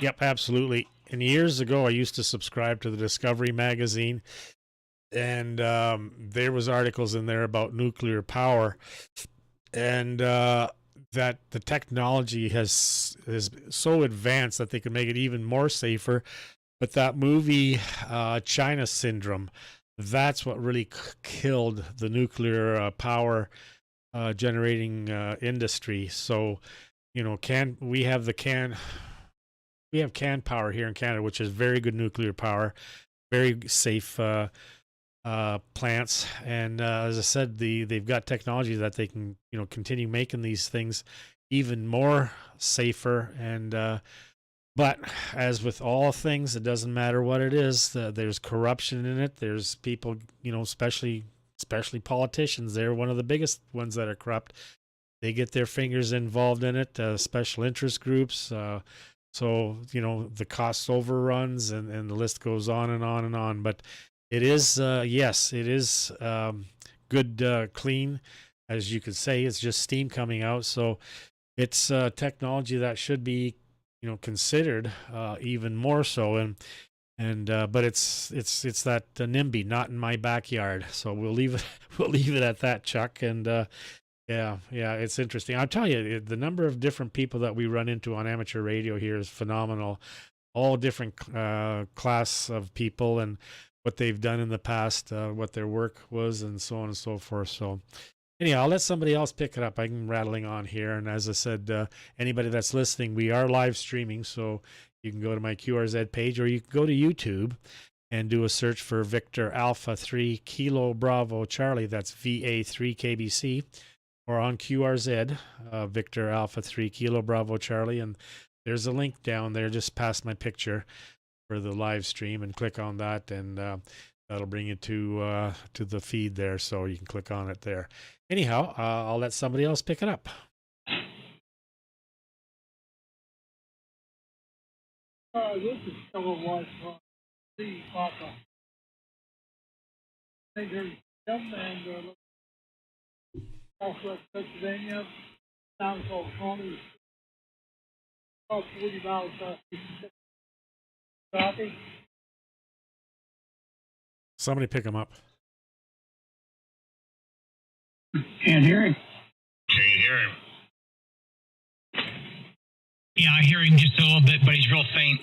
Yep, absolutely. And years ago, I used to subscribe to the Discovery magazine, and there was articles in there about nuclear power, and that the technology is so advanced that they can make it even more safer. But that movie, China Syndrome, that's what really killed the nuclear power generating industry. So, we have CAN power here in Canada, which is very good nuclear power, very safe plants, and as I said, they've got technology that they can continue making these things even more safer. And but as with all things, it doesn't matter what it is. There's corruption in it. There's people, especially politicians. They're one of the biggest ones that are corrupt. They get their fingers involved in it. Special interest groups. So the cost overruns, and the list goes on and on and on. But it is, yes, it is good, clean, as you could say. It's just steam coming out. So it's technology that should be, considered even more so. And but it's that NIMBY, not in my backyard. So we'll leave it at that, Chuck. And Yeah, it's interesting. I'll tell you, the number of different people that we run into on amateur radio here is phenomenal. All different class of people and what they've done in the past, what their work was, and so on and so forth. So anyhow, I'll let somebody else pick it up. I'm rattling on here. And as I said, anybody that's listening, we are live streaming. So you can go to my QRZ page, or you can go to YouTube and do a search for Victor Alpha 3 Kilo Bravo Charlie. That's VA3 KBC. Or on QRZ, Victor Alpha 3 Kilo Bravo Charlie. And there's a link down there just past my picture for the live stream, and click on that, and that'll bring you to the feed there, so you can click on it there. Anyhow, I'll let somebody else pick it up. This is someone from the Papa. I think there's him and Southwest Pennsylvania, town called Coney, about 40 miles southeast of Mississippi. Somebody pick him up. Can't hear him. Can't hear him. Yeah, I hear him just a little bit, but he's real faint.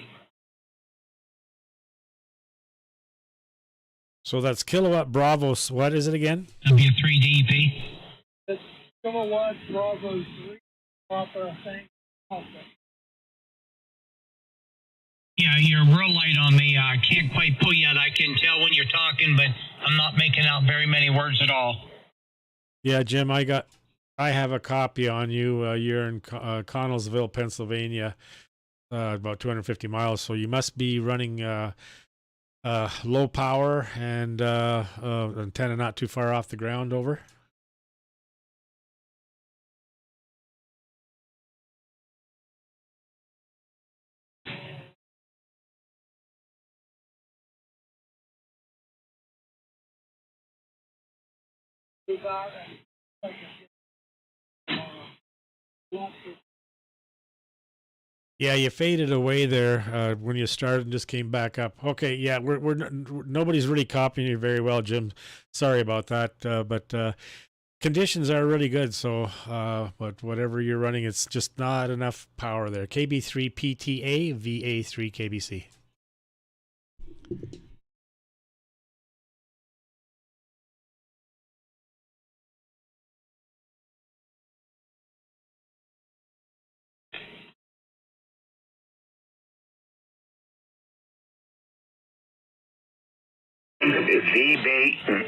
So that's Kilowatt Bravo. What is it again? That'll be a 3 DEP. It's Kilowatt Bravo 3 Papa thing. Yeah, you're real light on me. I can't quite pull you out. I can tell when you're talking, but I'm not making out very many words at all. Yeah, Jim, I have a copy on you. You're in Connellsville, Pennsylvania, about 250 miles. So you must be running low power and antenna not too far off the ground. Over. Yeah, you faded away there when you started and just came back up. Okay, yeah, we're nobody's really copying you very well, Jim. Sorry about that, but conditions are really good. So, but whatever you're running, it's just not enough power there. KB3 PTA VA3 KBC.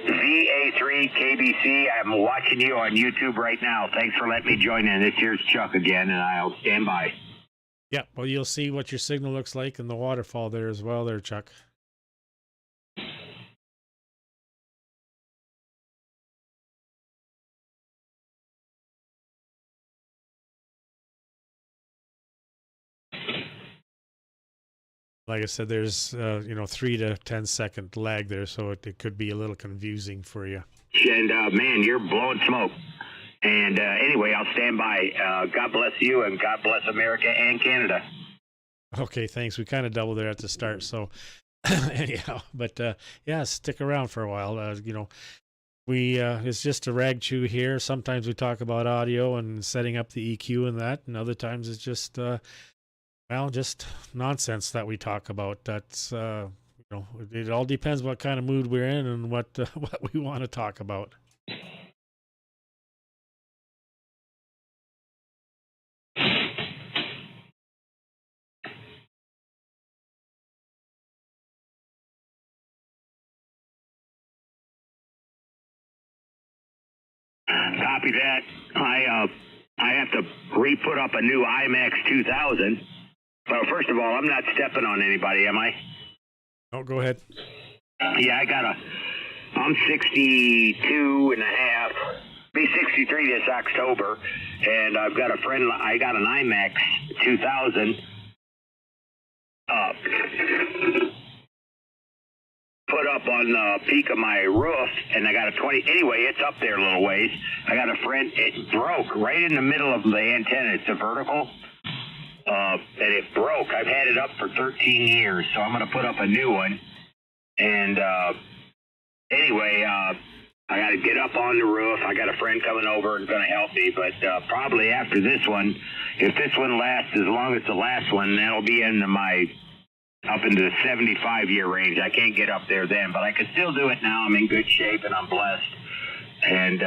VA3 KBC, I'm watching you on YouTube right now. Thanks for letting me join in. This here's Chuck again, and I'll stand by. Yeah, well, you'll see what your signal looks like in the waterfall there as well there, Chuck. Like I said, there's 3 to 10 second lag there, so it could be a little confusing for you. And man, you're blowing smoke. And anyway, I'll stand by. God bless you, and God bless America and Canada. Okay, thanks. We kind of doubled there at the start, so anyhow, but yeah, stick around for a while. We it's just a rag chew here. Sometimes we talk about audio and setting up the EQ and that, and other times it's just just nonsense that we talk about. That's it all depends what kind of mood we're in and what we want to talk about. Copy that. I have to re-put up a new IMAX 2000. Well, first of all, I'm not stepping on anybody, am I? Oh, go ahead. Yeah, I'm 62 and a half, be 63 this October, and I've got a friend, I got an IMAX 2000 put up on the peak of my roof, and I got a 20, anyway, it's up there a little ways. I got a friend, it broke right in the middle of the antenna. It's a vertical. And it broke. I've had it up for 13 years, so I'm going to put up a new one. And anyway, I got to get up on the roof. I got a friend coming over and going to help me, but probably after this one, if this one lasts as long as the last one, that'll be into up into the 75-year range. I can't get up there then, but I can still do it now. I'm in good shape and I'm blessed, and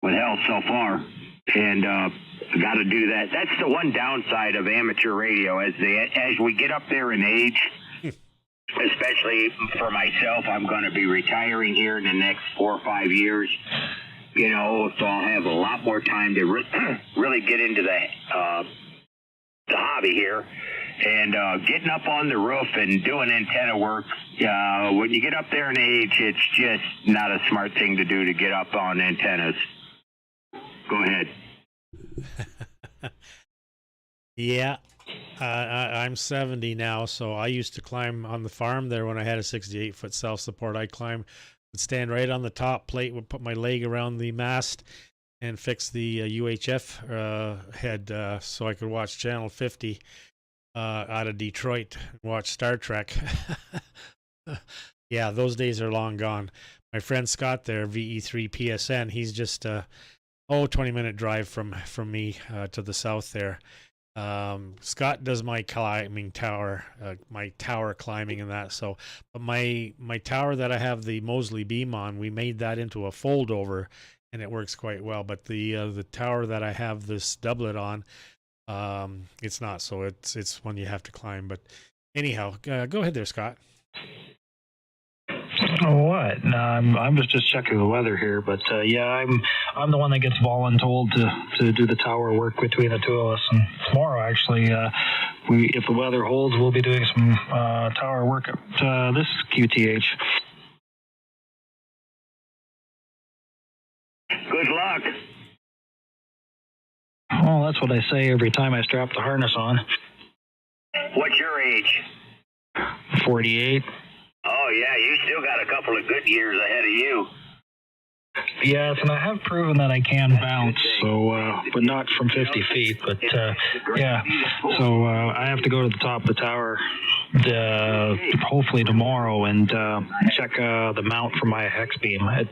with health so far, and got to do that. That's the one downside of amateur radio. As we get up there in age, especially for myself, I'm going to be retiring here in the next 4 or 5 years. So I'll have a lot more time to really get into the hobby here. And getting up on the roof and doing antenna work, when you get up there in age, it's just not a smart thing to do to get up on antennas. Go ahead. Yeah. I'm 70 now, so I used to climb on the farm there when I had a 68-foot self-support. I'd stand right on the top plate, would put my leg around the mast and fix the UHF head so I could watch Channel 50 out of Detroit and watch Star Trek. Yeah, those days are long gone. My friend Scott there, VE3 PSN, he's just 20-minute drive from me to the south there. Scott does my climbing tower, my tower climbing and that. So, but my tower that I have the Mosely beam on, we made that into a fold over, and it works quite well. But the tower that I have this doublet on, it's not. So it's one you have to climb. But anyhow, go ahead there, Scott. Oh, what? No, I was just checking the weather here, but yeah, I'm the one that gets voluntold to do the tower work between the two of us. And tomorrow, actually, if the weather holds, we'll be doing some tower work at this QTH. Good luck. Oh, that's what I say every time I strap the harness on. What's your age? 48. Oh, yeah, you still got a couple of good years ahead of you. Yes, and I have proven that I can bounce, so but not from 50 feet. But yeah, so I have to go to the top of the tower hopefully tomorrow and check the mount for my hex beam. I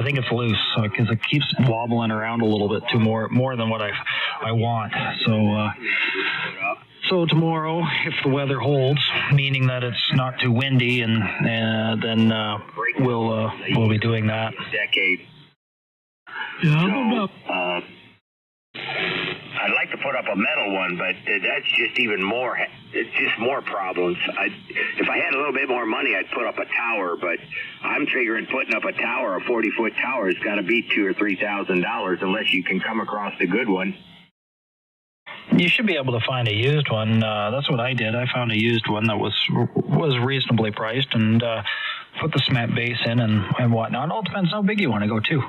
think it's loose because it keeps wobbling around a little bit more than what I want. So tomorrow, if the weather holds, meaning that it's not too windy, and then we'll be doing that. Decade. Yeah, I'd like to put up a metal one, but that's just even more. It's just more problems. If I had a little bit more money, I'd put up a tower. But I'm figuring putting up a tower, a 40-foot tower, has got to be $2,000 or $3,000 unless you can come across a good one. You should be able to find a used one. That's what I did. I found a used one that was reasonably priced and put the cement base in and whatnot. It all depends how big you want to go, too.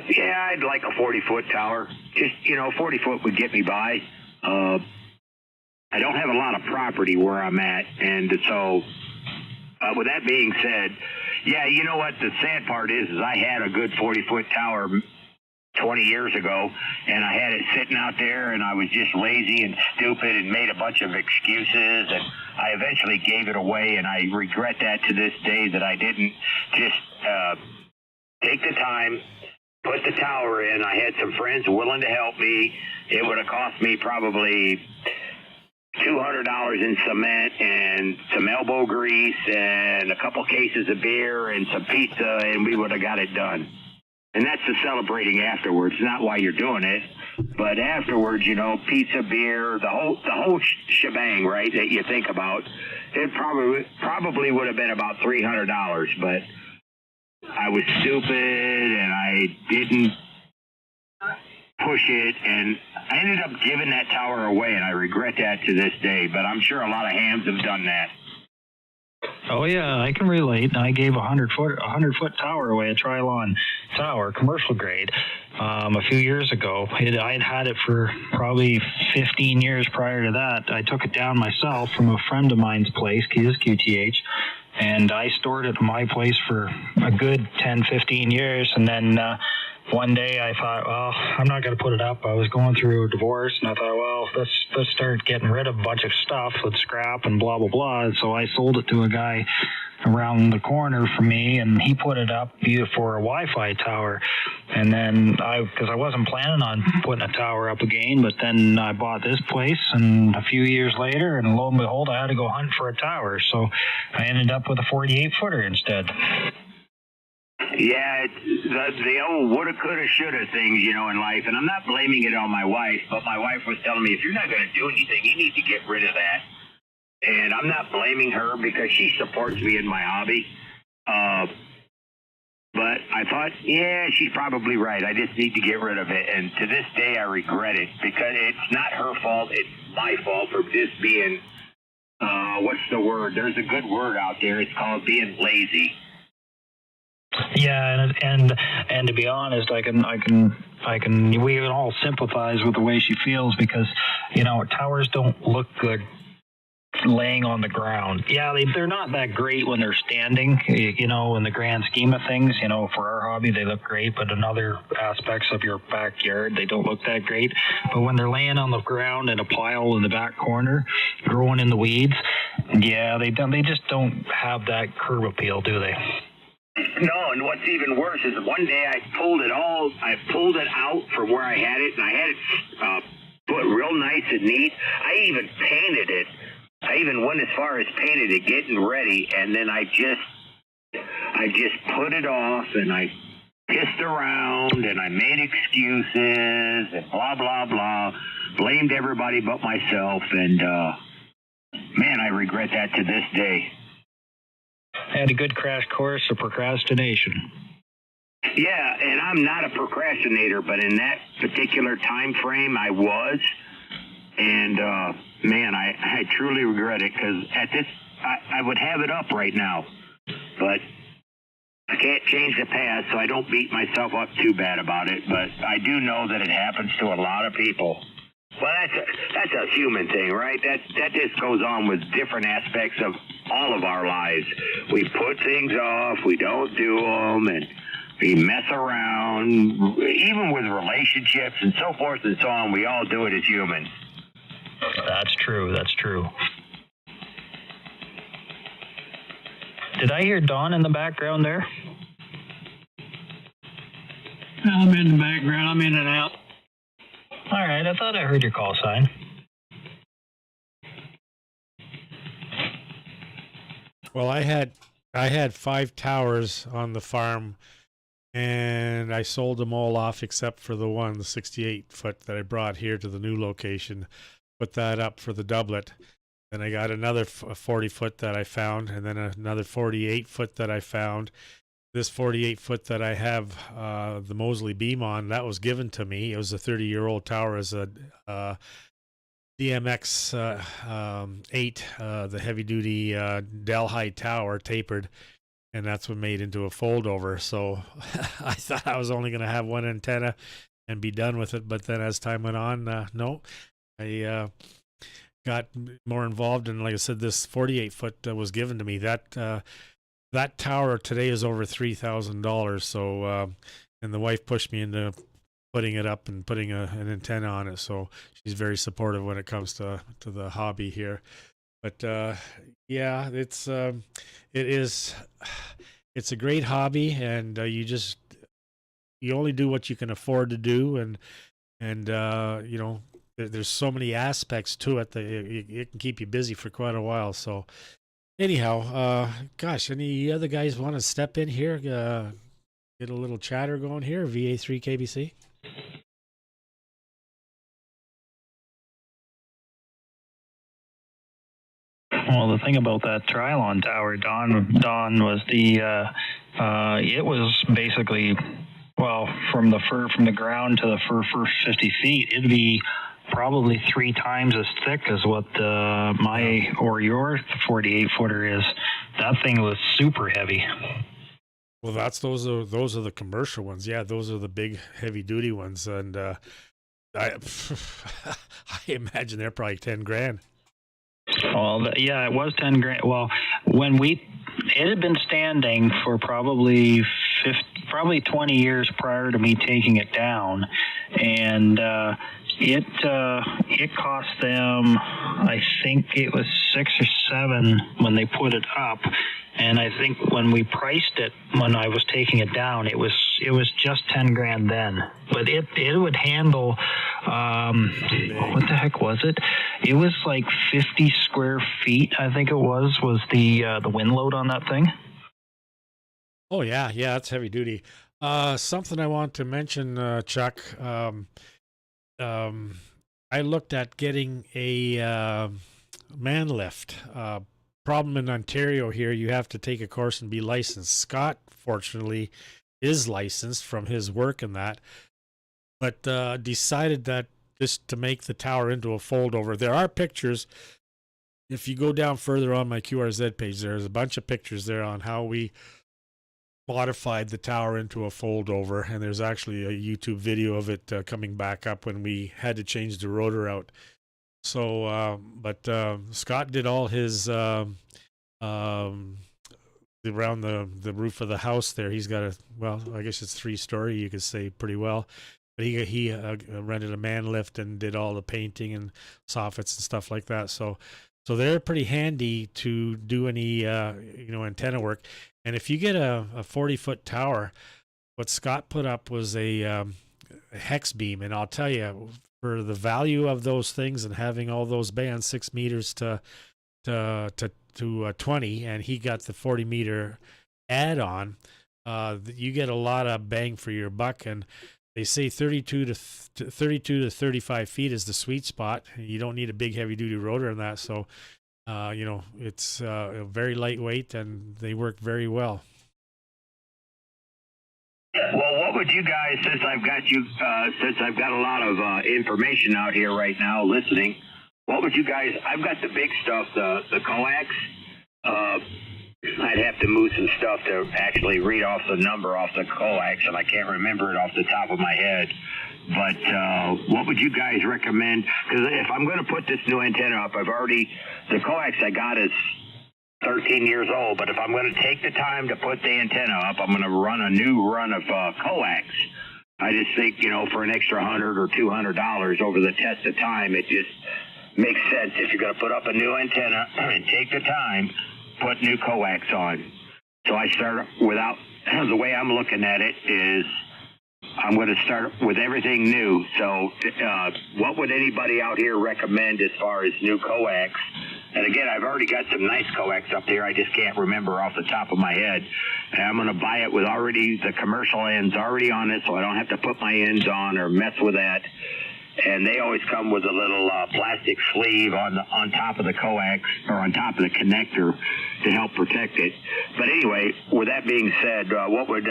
Yeah, I'd like a 40-foot tower. Just, 40 foot would get me by. I don't have a lot of property where I'm at, and so with that being said, yeah, you know what? The sad part is I had a good 40-foot tower 20 years ago, and I had it sitting out there, and I was just lazy and stupid and made a bunch of excuses, and I eventually gave it away, and I regret that to this day that I didn't just take the time, put the tower in. I had some friends willing to help me. It would have cost me probably $200 in cement and some elbow grease and a couple cases of beer and some pizza, and we would have got it done. And that's the celebrating afterwards, not why you're doing it, but afterwards, pizza, beer, the whole shebang, right, that you think about. It probably would have been about $300, but I was stupid and I didn't push it, and I ended up giving that tower away, and I regret that to this day, but I'm sure a lot of hams have done that. Oh yeah, I can relate. I gave a 100-foot tower away, a Trilon tower, commercial grade, a few years ago. I'd had it for probably 15 years prior to that. I took it down myself from a friend of mine's place, his QTH, and I stored it in my place for a good 10, 15 years, and then one day I thought, well, I'm not going to put it up. I was going through a divorce, and I thought, well, let's start getting rid of a bunch of stuff, let's scrap and blah, blah, blah. And so I sold it to a guy around the corner from me, and he put it up for a Wi-Fi tower. And then because I wasn't planning on putting a tower up again, but then I bought this place, and a few years later, and lo and behold, I had to go hunt for a tower. So I ended up with a 48-footer instead. Yeah, it's the old woulda, coulda, shoulda things, you know, in life. And I'm not blaming it on my wife, but my wife was telling me, if you're not going to do anything, you need to get rid of that. And I'm not blaming her because she supports me in my hobby. But I thought, yeah, she's probably right. I just need to get rid of it. And to this day, I regret it because it's not her fault. It's my fault for just being, what's the word? There's a good word out there. It's called being lazy. Yeah, and to be honest, we can all sympathize with the way she feels because, you know, towers don't look good laying on the ground. Yeah, they're not that great when they're standing, you know, in the grand scheme of things. You know, for our hobby, they look great, but in other aspects of your backyard, they don't look that great. But when they're laying on the ground in a pile in the back corner, growing in the weeds, yeah, they just don't have that curb appeal, do they? No, and what's even worse is one day I pulled it out from where I had it, and I had it put real nice and neat. I even painted it. I even went as far as painted it, getting ready, and then I just put it off, and I pissed around, and I made excuses, and blah, blah, blah. Blamed everybody but myself, and, man, I regret that to this day. Had a good crash course of procrastination. Yeah, and I'm not a procrastinator, but in that particular time frame, I was. And, man, I truly regret it because at this, I would have it up right now. But I can't change the past, so I don't beat myself up too bad about it. But I do know that it happens to a lot of people. Well, that's a human thing, right? That just goes on with different aspects of all of our lives. We put things off, we don't do them, and we mess around. Even with relationships and so forth and so on, we all do it as humans. That's true. Did I hear Dawn in the background there? I'm in the background. I'm in and out. All right, I thought I heard your call sign. Well, I had 5 towers on the farm, and I sold them all off except for the 68-foot that I brought here to the new location. Put that up for the doublet. Then I got another 40-foot that I found, and then another 48-foot that I found. This 48-foot that I have the Mosely beam on, that was given to me. It was a 30-year-old tower as a DMX 8, the heavy-duty Delhi tower, tapered, and that's what made into a fold-over. So I thought I was only going to have one antenna and be done with it, but then as time went on, no. I got more involved, and like I said, this 48-foot was given to me. That tower today is over $3,000. So, and the wife pushed me into putting it up and putting an antenna on it. So she's very supportive when it comes to the hobby here. But yeah, it's a great hobby, and you only do what you can afford to do, and you know, there's so many aspects to it that it can keep you busy for quite a while. So anyhow, gosh, any other guys want to step in here, get a little chatter going here, VA3 KBC? Well, the thing about that Trilon tower, Don, was it was basically, well, from the ground to the first 50 feet, it'd be probably 3 times as thick as what your 48-footer is. That thing was super heavy. Well, those are the commercial ones. Yeah, those are the big heavy duty ones, and I imagine they're probably $10,000. Well, yeah, it was $10,000. Well, it had been standing for probably 20 years prior to me taking it down, and it cost them, I think it was 6 or 7 when they put it up, And I think when we priced it, when I was taking it down, it was just 10 grand then. But it would handle, what the heck was it? It was like 50 square feet, I think it was the wind load on that thing. Oh yeah, it's heavy duty. Something I want to mention, Chuck. I looked at getting a man lift. Problem in Ontario here, you have to take a course and be licensed. Scott, fortunately, is licensed from his work and that, but decided that just to make the tower into a fold over. There are pictures. If you go down further on my QRZ page, there's a bunch of pictures there on how we modified the tower into a fold over, and there's actually a YouTube video of it coming back up when we had to change the rotor out. So, but Scott did all his around the roof of the house there. He's got I guess it's 3-story, you could say pretty well. But he rented a man lift and did all the painting and soffits and stuff like that. So they're pretty handy to do any antenna work. And if you get a 40-foot tower, what Scott put up was a hex beam, and I'll tell you, for the value of those things and having all those bands, 6 meters to 20, and he got the 40-meter add-on, you get a lot of bang for your buck. And they say 32 to 35 feet is the sweet spot. You don't need a big heavy-duty rotor in that, so it's very lightweight, and they work very well. Well, what would you guys, since I've got a lot of information out here right now listening, what would you guys, I've got the big stuff, the coax. I'd have to move some stuff to actually read off the number off the coax, and I can't remember it off the top of my head. But what would you guys recommend? Because if I'm going to put this new antenna up, the coax I got is 13 years old, but if I'm going to take the time to put the antenna up, I'm going to run a new run of coax. I just think, for an extra $100 or $200 over the test of time, it just makes sense. If you're going to put up a new antenna and take the time, put new coax on. So I start the way I'm looking at it is I'm going to start with everything new. So what would anybody out here recommend as far as new coax? And again, I've already got some nice coax up there. I just can't remember off the top of my head. And I'm going to buy it with the commercial ends already on it, so I don't have to put my ends on or mess with that. And they always come with a little plastic sleeve on top of the coax, or on top of the connector, to help protect it. But anyway, with that being said, what would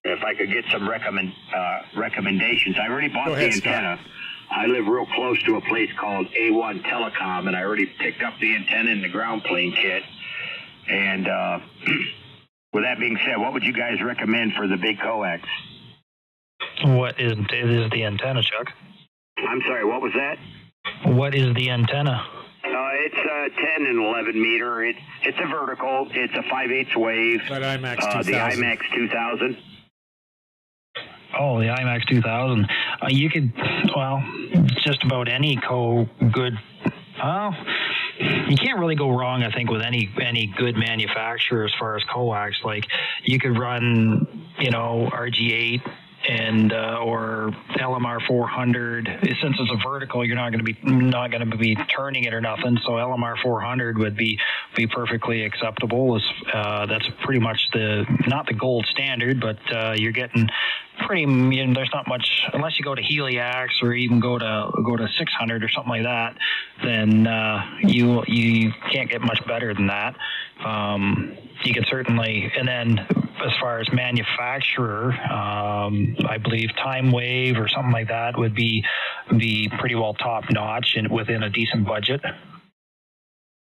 if I could get some recommendations? I already bought the antenna. Scott. I live real close to a place called A1 Telecom, and I already picked up the antenna and the ground plane kit. And with that being said, what would you guys recommend for the big coax? What is the antenna, Chuck? I'm sorry, what was that? What is the antenna? It's 10 and 11 meter. It's a vertical. It's a 5/8 wave. But IMAX 2000. The IMAX 2000. Oh, the IMAX 2000. You could, just about any good. You can't really go wrong, I think, with any good manufacturer as far as coax. Like, you could run, RG8 and or LMR 400. Since it's a vertical, you're not going to be turning it or nothing. So LMR 400 would be perfectly acceptable. That's pretty much not the gold standard, but you're getting pretty. There's not much unless you go to Heliax or even go to 600 or something like that. Then you can't get much better than that. You can certainly, and then as far as manufacturer, I believe Time Wave or something like that would be pretty well top notch and within a decent budget.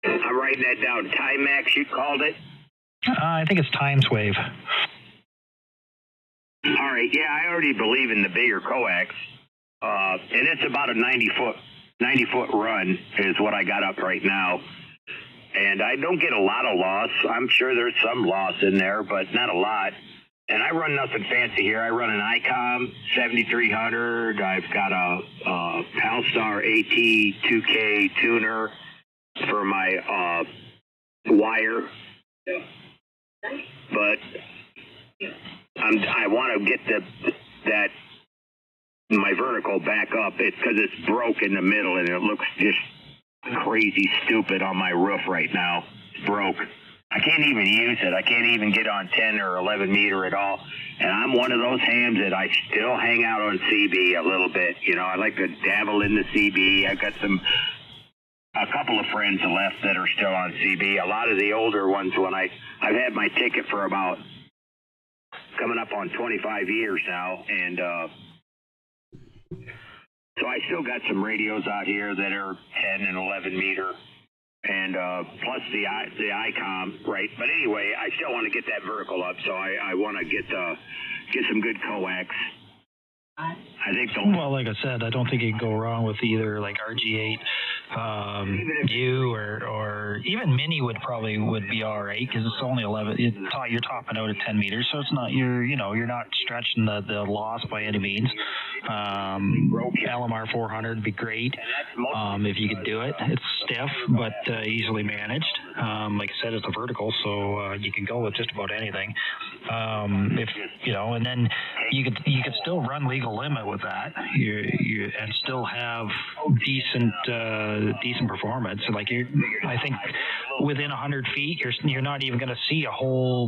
I'm writing that down. Timax, you called it? I think it's Times Wave. All right. Yeah, I already believe in the bigger coax, and it's about a 90-foot run is what I got up right now. And I don't get a lot of loss. I'm sure there's some loss in there, but not a lot. And I run nothing fancy here. I run an Acom 7300. I've got a Palstar AT 2K tuner for my wire. but I want to get my vertical back up. It's because it's broke in the middle and it looks just crazy stupid on my roof right now. It's broke. I can't even use it. I can't even get on 10 or 11 meter at all. And I'm one of those hams that I still hang out on CB a little bit. You know, I like to dabble in the CB. I've got a couple of friends left that are still on CB. A lot of the older ones, I've had my ticket for about coming up on 25 years now. And so I still got some radios out here that are 10 and 11 meter. And plus the Acom, right? But anyway, I still want to get that vertical up, so I want to get some good coax. I think. Well, like I said, I don't think you can go wrong with either like RG8, U or even Mini would be all right because it's only 11. You're topping out at 10 meters, so it's not you're not stretching the loss by any means. LMR 400 would be great if you could do it. It's stiff but easily managed. Like I said, it's a vertical, so you can go with just about anything. If and then you could still run legal limit with that, and still have decent performance. Like I think within 100 feet, you're not even going to see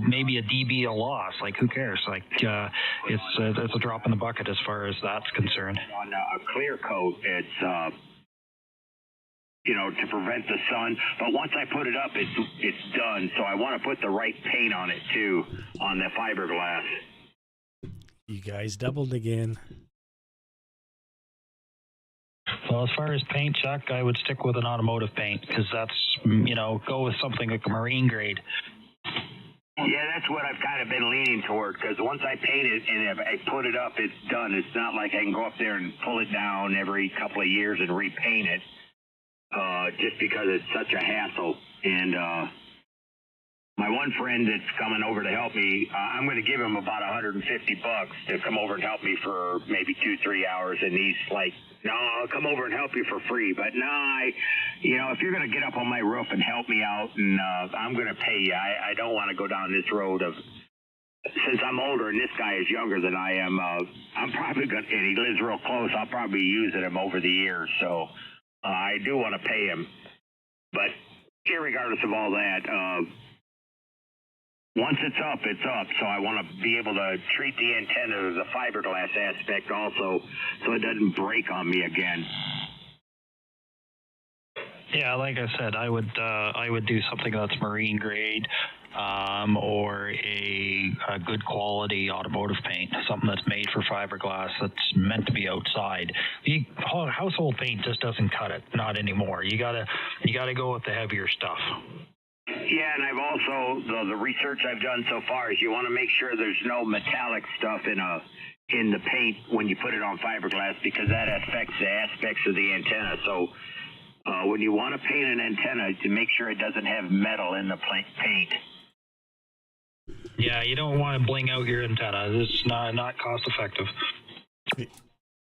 maybe a dB of loss. Like who cares? Like it's a drop in the bucket as far as that's concerned. On a clear coat, it's to prevent the sun. But once I put it up, it's done. So I want to put the right paint on it too, on the fiberglass. You guys doubled again. Well, as far as paint, Chuck, I would stick with an automotive paint because that's, go with something like a marine grade. Yeah, that's what I've kind of been leaning toward because once I paint it and if I put it up, it's done. It's not like I can go up there and pull it down every couple of years and repaint it just because it's such a hassle. And my one friend that's coming over to help me, I'm going to give him about $150 to come over and help me for maybe 2-3 hours. And he's like, no, I'll come over and help you for free. But no, if you're going to get up on my roof and help me out, and I'm going to pay you. I don't want to go down this road of, since I'm older and this guy is younger than I am, I'm probably going to, and he lives real close, I'll probably be using him over the years. So I do want to pay him. But irregardless of all that, once it's up, it's up. So I want to be able to treat the antenna as a fiberglass aspect also, so it doesn't break on me again. Yeah, like I said, I would do something that's marine grade, or a good quality automotive paint, something that's made for fiberglass that's meant to be outside. Household paint just doesn't cut it, not anymore. You gotta go with the heavier stuff. Yeah, and I've also, the research I've done so far is you want to make sure there's no metallic stuff in the paint when you put it on fiberglass because that affects the aspects of the antenna. So when you want to paint an antenna, to make sure it doesn't have metal in the paint. Yeah, you don't want to bling out your antenna. It's not cost effective.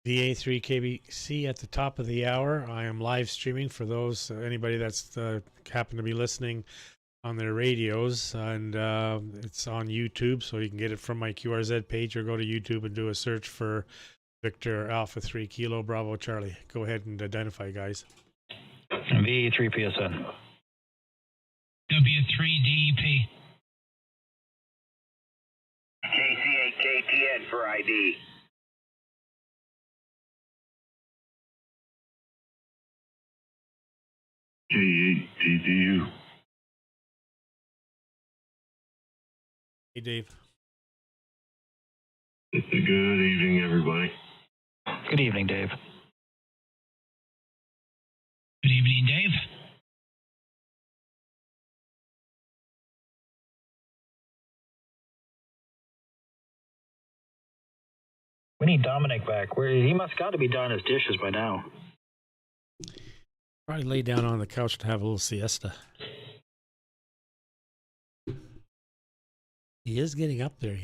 VA3 KBC at the top of the hour. I am live streaming for those anybody that's happen to be listening on their radios, and it's on YouTube, so you can get it from my QRZ page or go to YouTube and do a search for Victor Alpha 3 Kilo Bravo Charlie. Go ahead and identify, guys. VA3 PSN. W3DEP. KC8KTN for ID. K8TDU. Hey, Dave. Good evening, everybody. Good evening, Dave. Good evening, Dave. We need Dominic back. He must got to be done his dishes by now. Probably lay down on the couch to have a little siesta. He is getting up there,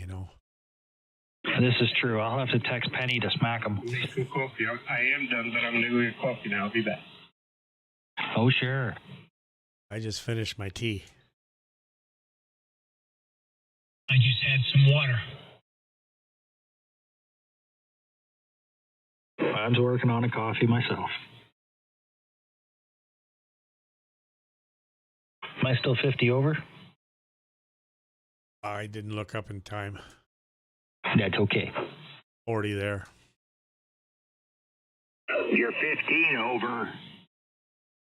This is true. I'll have to text Penny to smack him. Make some coffee. I am done, but I'm going to go get coffee now. I'll be back. Oh, sure. I just finished my tea. I just had some water. I'm working on a coffee myself. Am I still 50 over? I didn't look up in time. That's okay. 40 there. You're 15 over.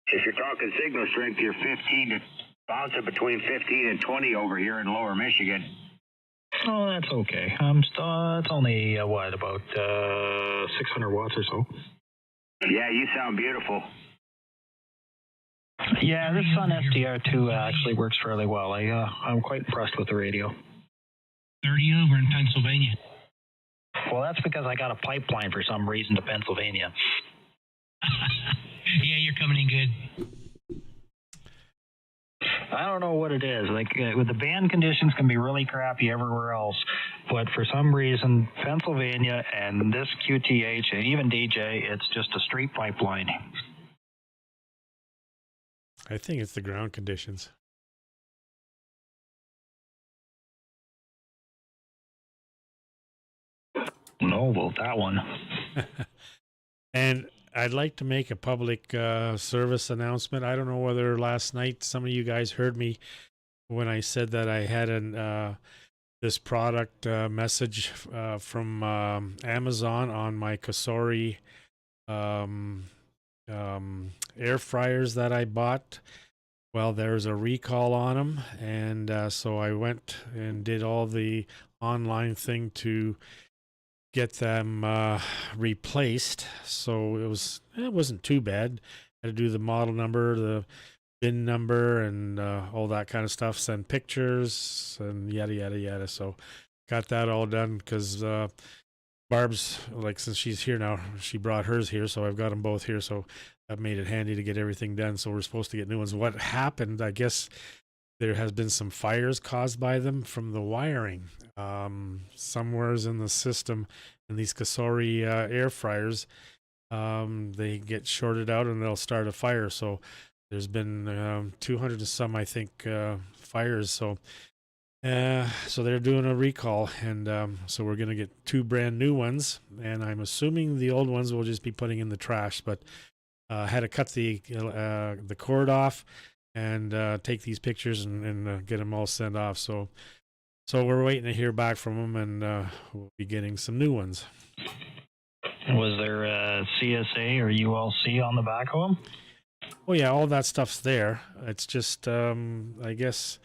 If you're talking signal strength, you're 15 to bouncing between 15 and 20 over here in Lower Michigan. Oh, that's okay. It's only, about 600 watts or so. Yeah, you sound beautiful. Yeah, this Sun SDR2 actually works fairly well. I'm quite impressed with the radio. 30 over in Pennsylvania. Well, that's because I got a pipeline for some reason to Pennsylvania. Yeah, you're coming in good. I don't know what it is. Like with the band conditions can be really crappy everywhere else, but for some reason Pennsylvania and this QTH and even DJ, it's just a straight pipeline. I think it's the ground conditions. No, well, that one. And I'd like to make a public service announcement. I don't know whether last night some of you guys heard me when I said that I had this product message from Amazon on my Cosori air fryers that I bought. Well, there's a recall on them, and so I went and did all the online thing to get them replaced. So it wasn't too bad. I had to do the model number, the bin number, and all that kind of stuff, send pictures and yada yada yada. So got that all done because Barb's, like, since she's here now, she brought hers here, so I've got them both here, so that made it handy to get everything done. So we're supposed to get new ones. What happened, I guess there has been some fires caused by them from the wiring. Somewhere's in the system, in these Cosori air fryers, they get shorted out and they'll start a fire. So there's been 200 and some, I think, fires. So they're doing a recall, and so we're gonna get 2 brand new ones, and I'm assuming the old ones we'll just be putting in the trash. But had to cut the cord off and take these pictures and get them all sent off. So we're waiting to hear back from them, and we'll be getting some new ones. Was there a CSA or ULC on the back of them? Oh yeah, all that stuff's there. It's just, I guess,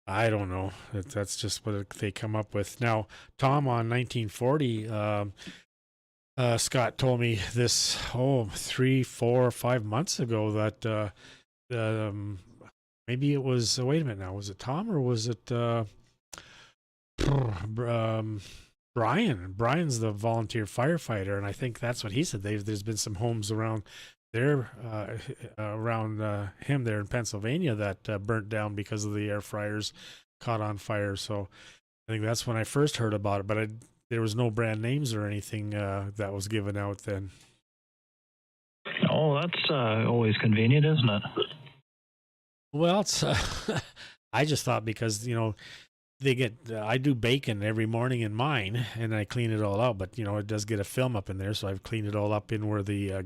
I don't know. That's just what they come up with. Now, Tom on 1940, Scott told me this, 3, 4, 5 months ago that maybe it was, wait a minute now, was it Tom or was it Brian? Brian's the volunteer firefighter, and I think that's what he said. There's been some homes around there, around him there in Pennsylvania that burnt down because of the air fryers caught on fire. So I think that's when I first heard about it, but there was no brand names or anything that was given out then. Oh, that's always convenient, isn't it? Well, it's I just thought because, they get I do bacon every morning in mine, and I clean it all out, but it does get a film up in there, so I've cleaned it all up in where the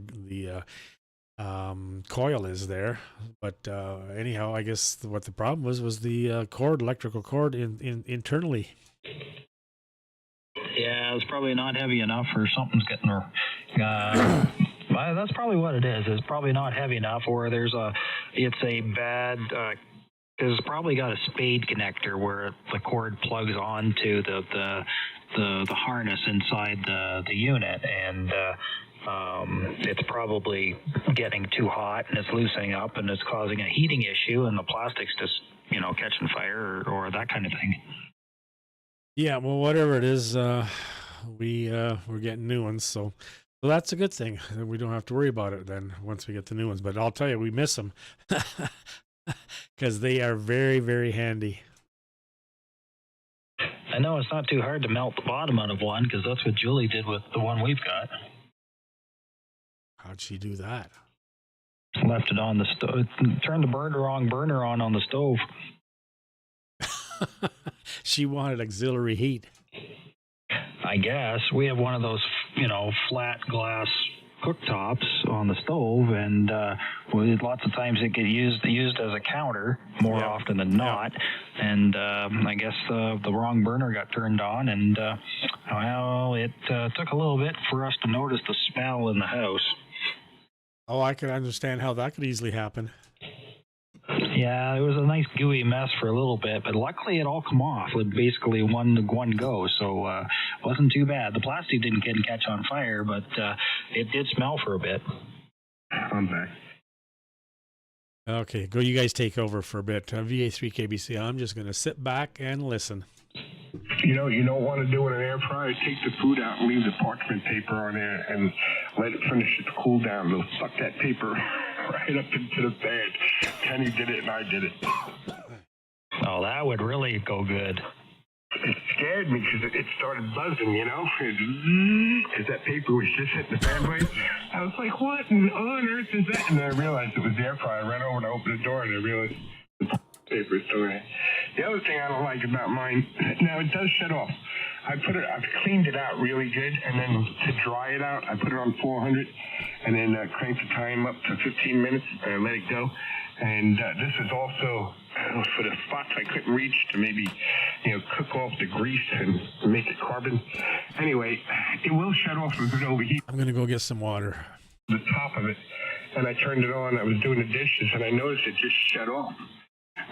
coil is there. But anyhow, I guess what the problem was the electrical cord internally. Yeah, it's probably not heavy enough, or something's getting her. That's probably what it is. It's probably not heavy enough, or it's a bad. It's probably got a spade connector where the cord plugs onto the harness inside the unit, and it's probably getting too hot and it's loosening up and it's causing a heating issue, and the plastic's just catching fire or that kind of thing. Yeah, well, whatever it is, we're getting new ones, so that's a good thing. We don't have to worry about it then once we get the new ones. But I'll tell you, we miss them because they are very, very handy. I know it's not too hard to melt the bottom out of one, because that's what Julie did with the one we've got. How'd she do that? Left it on the stove. Turned the burner on the stove. She wanted auxiliary heat. I guess we have one of those, flat glass cooktops on the stove, and lots of times it gets used as a counter more often than not. And I guess the wrong burner got turned on, and it took a little bit for us to notice the smell in the house. Oh, I can understand how that could easily happen. Yeah, it was a nice gooey mess for a little bit, but luckily it all come off with basically one go, so wasn't too bad. The plastic didn't catch on fire, but it did smell for a bit. I'm back. Okay, go. You guys take over for a bit. VA3 KBC. I'm just going to sit back and listen. You don't want to do in an air fryer. Take the food out and leave the parchment paper on there and let it finish its cool down. It'll suck that paper right up into the bed. Kenny did it and I did it. Oh, that would really go good. It scared me because it started buzzing, because that paper was just hitting the fan blade. I was like, what on earth is that? And then I realized it was the air fryer. I ran over and I opened the door and I realized the paper is still there. The other thing I don't like about mine, now it does shut off. I've cleaned it out really good, and then to dry it out, I put it on 400, and then crank the time up to 15 minutes and let it go. And this is also for the spots I couldn't reach to maybe, cook off the grease and make it carbon. Anyway, it will shut off if it overheats. I'm going to go get some water. The top of it, and I turned it on. I was doing the dishes, and I noticed it just shut off.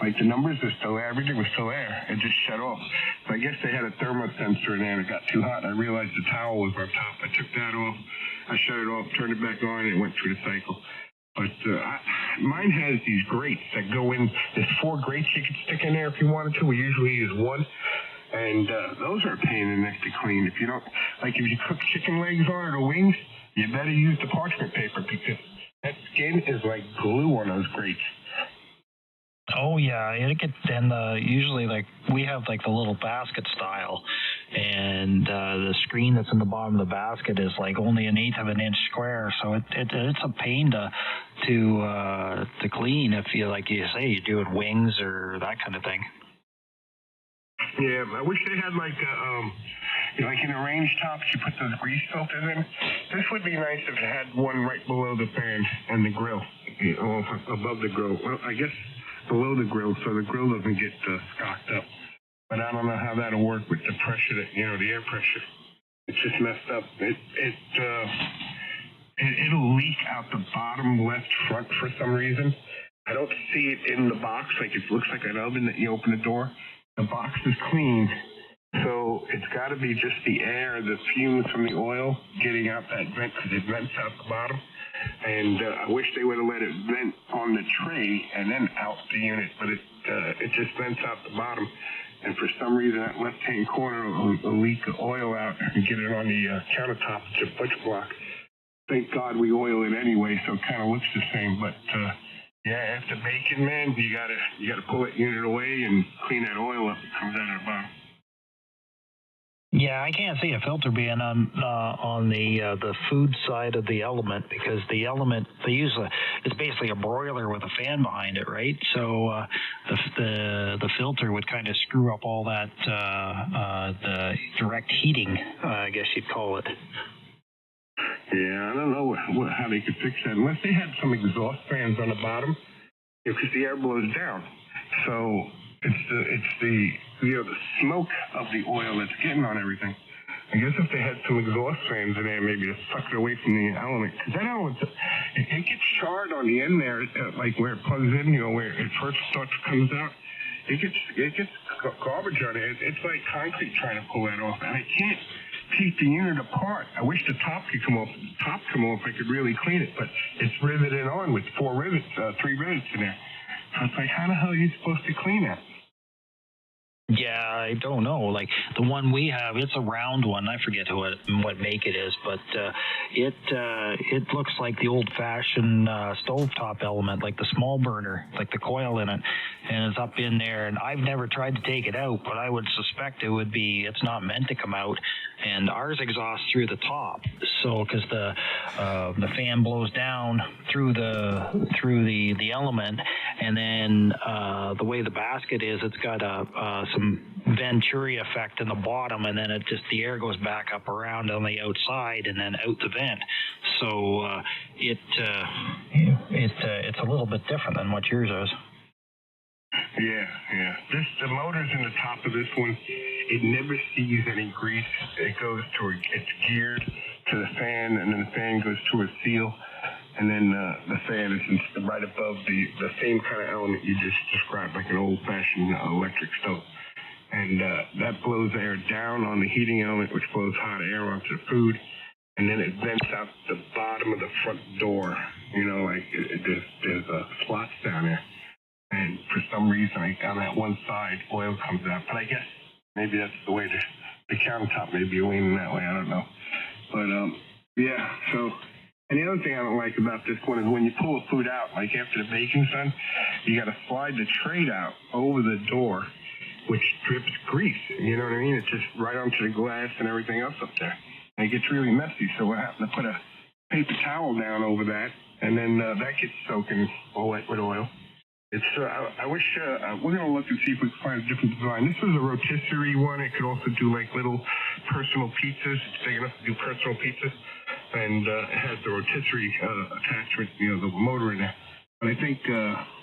Like the numbers were still there, everything was still there. It just shut off. So I guess they had a thermosensor in there and it got too hot. I realized the towel was on top. I took that off. I shut it off, turned it back on, and it went through the cycle. But mine has these grates that go in. There's 4 grates you can stick in there if you wanted to. We usually use 1. And those are a pain in the neck to clean. If you don't, if you cook chicken legs on it or wings, you better use the parchment paper because that skin is like glue on those grates. Oh yeah, usually we have the little basket style, and the screen that's in the bottom of the basket is only 1/8 of an inch square, so it's a pain to clean if you you're doing wings or that kind of thing. Yeah, I wish they had in the range tops you put those grease filters in. This would be nice if it had one right below the fan and the grill, above the grill. Well, I guess below the grill, so the grill doesn't get scocked up. But I don't know how that'll work with the pressure the air pressure. It's just messed up. It'll leak out the bottom left front for some reason. I don't see it in the box. It looks like an oven that you open the door. The box is clean, so it's got to be just the air, the fumes from the oil getting out that vent because it vents out the bottom. And I wish they would have let it vent on the tray and then out the unit, but it just vents out the bottom. And for some reason, that left-hand corner will leak the oil out and get it on the countertop. It's a butcher block. Thank God we oil it anyway, so it kind of looks the same. But after baking, man, you gotta pull that unit away and clean that oil up that comes out of the bottom. Yeah, I can't see a filter being on the food side of the Element because the Element it's basically a broiler with a fan behind it, right? So the filter would kind of screw up all that the direct heating, I guess you'd call it. Yeah, I don't know how they could fix that unless they had some exhaust fans on the bottom, because the air blows down. So it's the smoke of the oil that's getting on everything. I guess if they had some exhaust fans in there, maybe to suck it away from the Element, because that Element, it gets charred on the end there, where it plugs in, where it first comes out. It gets garbage on it. It's like concrete trying to pull that off, and I can't keep the unit apart. I wish the top could come off. The top come off, I could really clean it, but it's riveted on with 3 rivets in there. So it's how the hell are you supposed to clean that? Yeah, I don't know. The one we have, it's a round one. I forget what make it is, but it looks like the old-fashioned stovetop Element, the small burner, the coil in it, and it's up in there. And I've never tried to take it out, but I would suspect it's not meant to come out. And ours exhausts through the top, so because the fan blows down through the Element, and then the way the basket is, it's got some some Venturi effect in the bottom, and then the air goes back up around on the outside and then out the vent. So it's a little bit different than what yours is. Yeah. The motor's in the top of this one. It never sees any grease. It's geared to the fan, and then the fan goes to a seal, and then the fan is right above the same kind of element you just described, like an old-fashioned electric stove. And that blows air down on the heating element, which blows hot air onto the food, and then it vents out the bottom of the front door. There's slots down there. And for some reason, on that one side, oil comes out. But I guess maybe that's the way the countertop may be leaning that way. I don't know. But, yeah, so... And the other thing I don't like about this one is when you pull the food out, like after the baking's done, you got to slide the tray out over the door, which drips grease. You know what I mean? It's just right onto the glass and everything else up there. And it gets really messy. So we're having to put a paper towel down over that, and then that gets soaking wet with oil. It's I wish we're gonna look and see if we can find a different design. This was a rotisserie one. It could also do like little personal pizzas. It's big enough to do personal pizzas, and it has the rotisserie attachment, the motor in there. But I think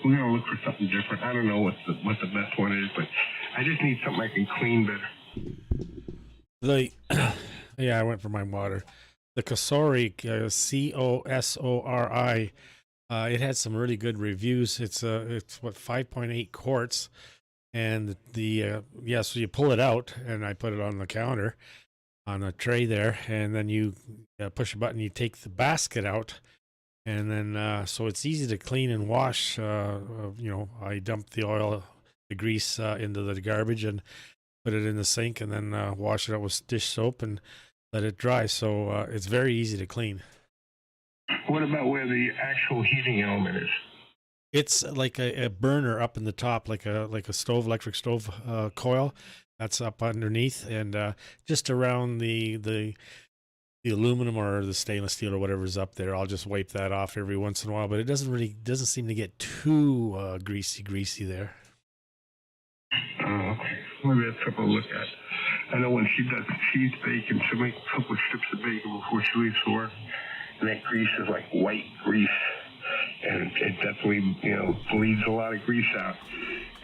we're gonna look for something different. I don't know what the best one is, but I just need something I can clean better. Yeah, I went for my water. The Cosori, Cosori. It had some really good reviews. It's 5.8 quarts, and so you pull it out, and I put it on the counter, on a tray there, and then you push a button, you take the basket out, and then so it's easy to clean and wash. I dump the oil, the grease into the garbage and put it in the sink, and then wash it out with dish soap and let it dry. So it's very easy to clean. What about where the actual heating element is? It's like a burner up in the top, like a electric stove coil. That's up underneath, and just around the aluminum or the stainless steel or whatever's up there. I'll just wipe that off every once in a while, but it doesn't seem to get too greasy there. Oh, okay. Maybe that's something to look at. I know when she does cheese bacon, she'll make a couple of strips of bacon before she leaves for work. And that grease is like white grease, and it definitely, bleeds a lot of grease out.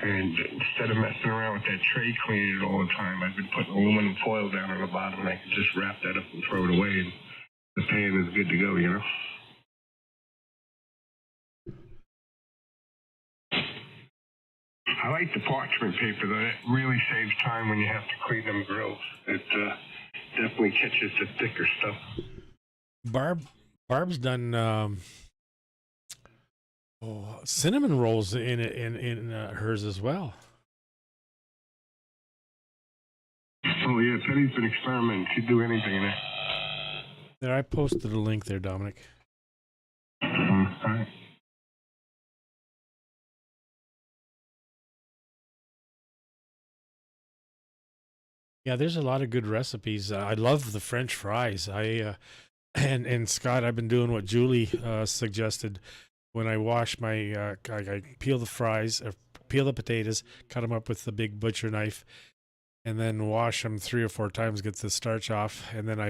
And instead of messing around with that tray cleaning it all the time, I've been putting aluminum foil down on the bottom, and I can just wrap that up and throw it away, and the pan is good to go, I like the parchment paper, though. That really saves time when you have to clean them grills. It definitely catches the thicker stuff. Barb's done cinnamon rolls in hers as well. Oh yeah, Teddy's been experimenting. She'd do anything in it. There, I posted a link there, Dominic. All right. Yeah, there's a lot of good recipes. I love the French fries. And Scott, I've been doing what Julie suggested. When I wash my, I peel the fries, peel the potatoes, cut them up with the big butcher knife, and then wash them 3 or 4 times, get the starch off, and then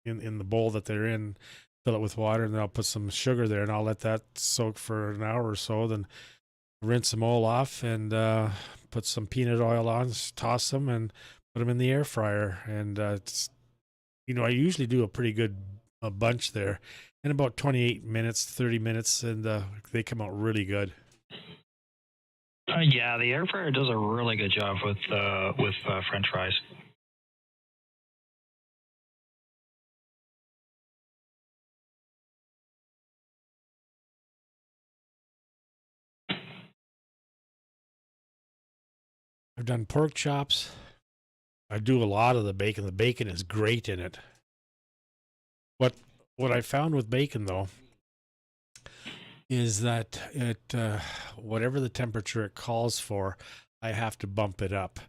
in the bowl that they're in, fill it with water, and then I'll put some sugar there, and I'll let that soak for an hour or so. Then rinse them all off, and put some peanut oil on, toss them, and put them in the air fryer, and it's. I usually do a pretty good bunch there in about 28 minutes, 30 minutes, and they come out really good. Yeah, the air fryer does a really good job with French fries. I've done pork chops. I do a lot of the bacon. The bacon is great in it. What I found with bacon, though, is that it whatever the temperature it calls for, I have to bump it up.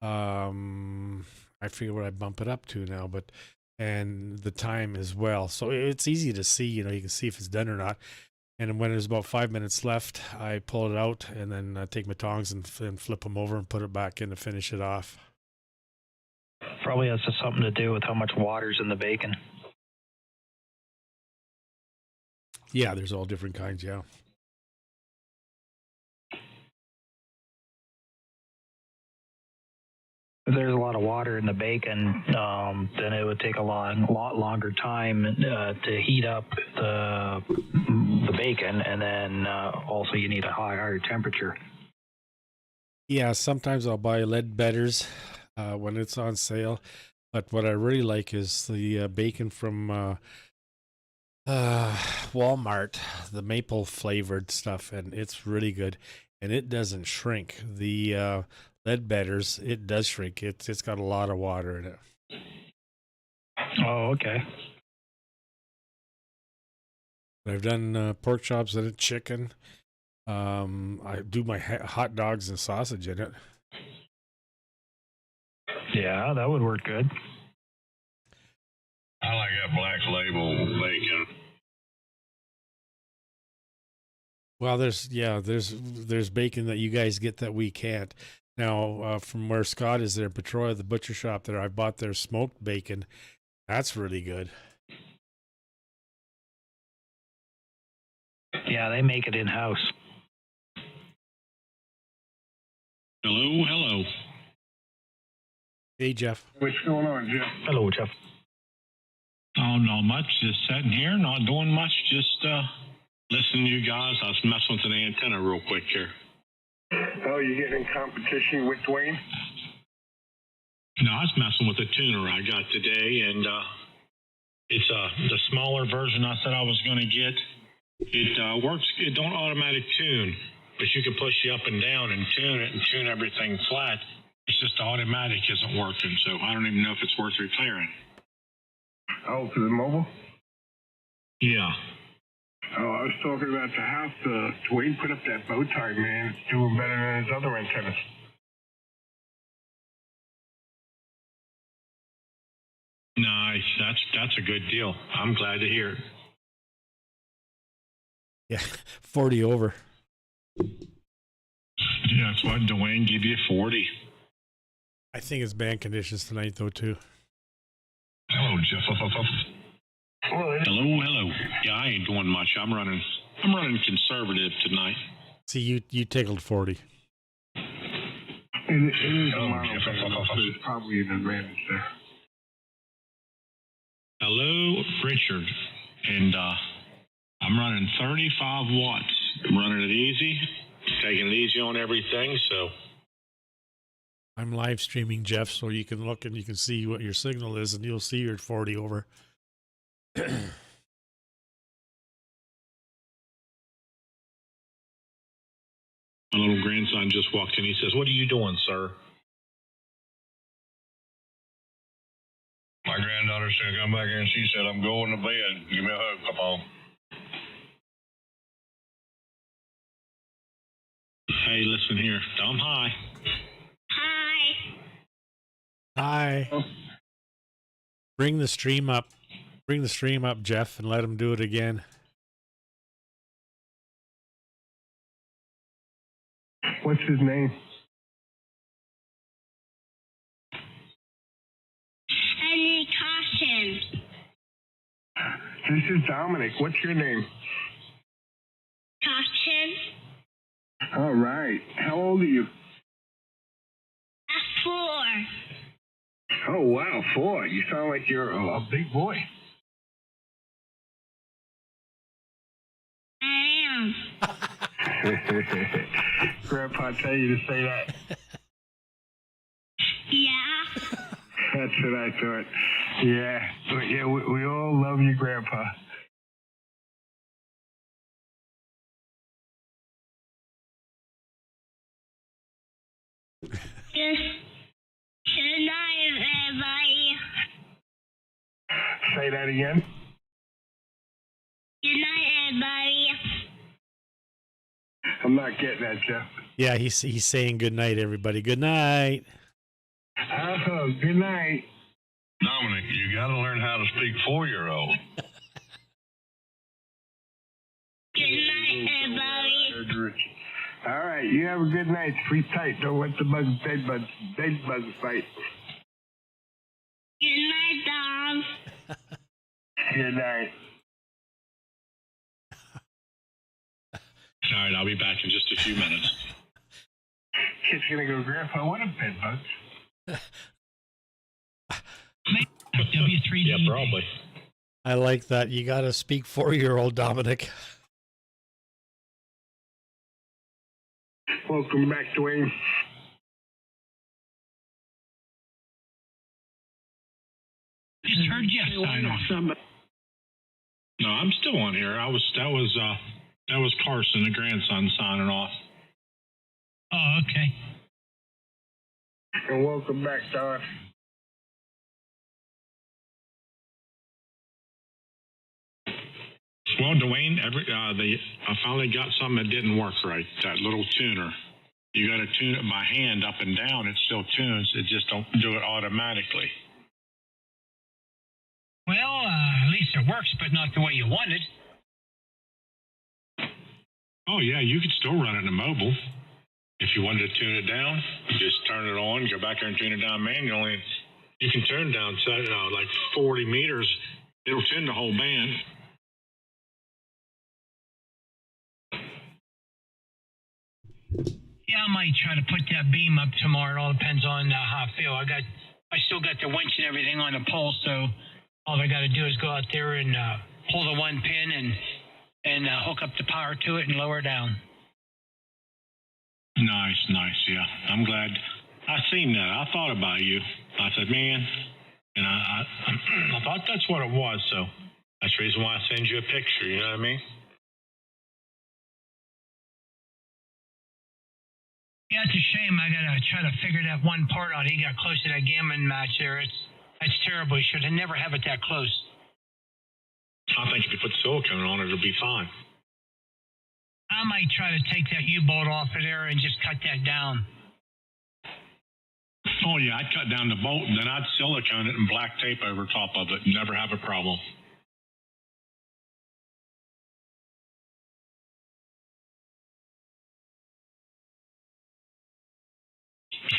I forget what I bump it up to now, and the time as well. So it's easy to see. You can see if it's done or not. And when there's about 5 minutes left, I pull it out and then take my tongs and flip them over and put it back in to finish it off. Probably has something to do with how much water's in the bacon. Yeah, there's all different kinds, yeah. If there's a lot of water in the bacon, then it would take a lot longer time to heat up the bacon, and then also you need a higher temperature. Yeah, sometimes I'll buy lead betters when it's on sale, but what I really like is the bacon from Walmart, the maple flavored stuff, and it's really good, and it doesn't shrink. The lead betters, it does shrink. It's got a lot of water in it. Oh, okay. I've done pork chops in it, chicken. I do my hot dogs and sausage in it. Yeah, that would work good. I like that Black Label bacon. Well, there's bacon that you guys get that we can't. Now, from where Scott is there, Petroia, the butcher shop there, I bought their smoked bacon. That's really good. Yeah, they make it in-house. Hello. Hey, Jeff. What's going on, Jeff? Hello, Jeff. Oh, not much. Just sitting here, not doing much. Just listening to you guys. I was messing with an antenna real quick here. Oh, you're getting in competition with Dwayne? No, I was messing with a tuner I got today, and it's the smaller version I said I was going to get. It works. It don't automatic tune, but you can push you up and down and tune it and tune everything flat. It's just the automatic isn't working, so I don't even know if it's worth repairing. Oh, for the mobile? Yeah. Oh, I was talking about the house. Dwayne put up that bow tie, man. It's doing better than his other antennas. Nice. That's a good deal. I'm glad to hear it. Yeah, 40 over. Yeah, that's what Dwayne gave you 40. I think it's band conditions tonight, though, too. Hello, Jeff. Hello. Yeah, I ain't doing much. I'm running conservative tonight. See, you tickled 40. It is a mono band, so there's probably an advantage there. Hello, Richard. And I'm running 35 watts. I'm running it easy, taking it easy on everything, so. I'm live streaming, Jeff, so you can look and you can see what your signal is, and you'll see you're at 40 over. My little grandson just walked in. He says, "What are you doing, sir?" My granddaughter said, come back here, and she said, I'm going to bed. Give me a hug, Papa. Hey, listen here. Tell 'em hi. Hi. Oh. Bring the stream up. Bring the stream up, Jeff, and let him do it again. What's his name? Any caution? This is Dominic. What's your name? Caution? All right. How old are you? 4. Oh, wow, 4. You sound like you're a big boy. I am. Grandpa tell you to say that. Yeah. That's what I thought. Yeah, we all love you, Grandpa. Good night, everybody. Say that again. Good night, everybody. I'm not getting that, Jeff. Yeah, he's saying good night, everybody. Good night. Oh, good night. Dominic, you got to learn how to speak 4-year-old. Good night. night, Bobby. All right, you have a good night. Sleep tight. Don't let the bed bugs fight. Good night, Dom. Good night. All right, I'll be back in just a few minutes. Kid's gonna go, Grandpa, what are bed bugs? W3D. Yeah, probably. I like that. You got to speak 4-year-old Dominic. Welcome back, Dwayne. Just heard Jeff sign off. No, I'm still on here. That was Carson, the grandson, signing off. Oh, okay. And welcome back, Don. Well, Dwayne, I finally got something that didn't work right. That little tuner. You got to tune it by hand up and down. It still tunes. It just don't do it automatically. Well, at least it works, but not the way you wanted. Oh, yeah, you could still run it in mobile. If you wanted to tune it down, you just turn it on, go back there and tune it down manually. You can turn down like 40 meters. It'll tune the whole band. Yeah, I might try to put that beam up tomorrow. It all depends on how I feel. I still got the winch and everything on the pole, so all I got to do is go out there and pull the one pin and hook up the power to it and lower down. Nice, yeah. I'm glad. I seen that. I thought about you. I said, man, and I thought that's what it was. So that's the reason why I send you a picture. You know what I mean? Yeah, it's a shame. I got to try to figure that one part out. He got close to that gammon match there. That's terrible. He should never have it that close. I think if you put silicone on it, it'll be fine. I might try to take that U-bolt off of there and just cut that down. Oh, yeah, I'd cut down the bolt, and then I'd silicone it and black tape over top of it and never have a problem.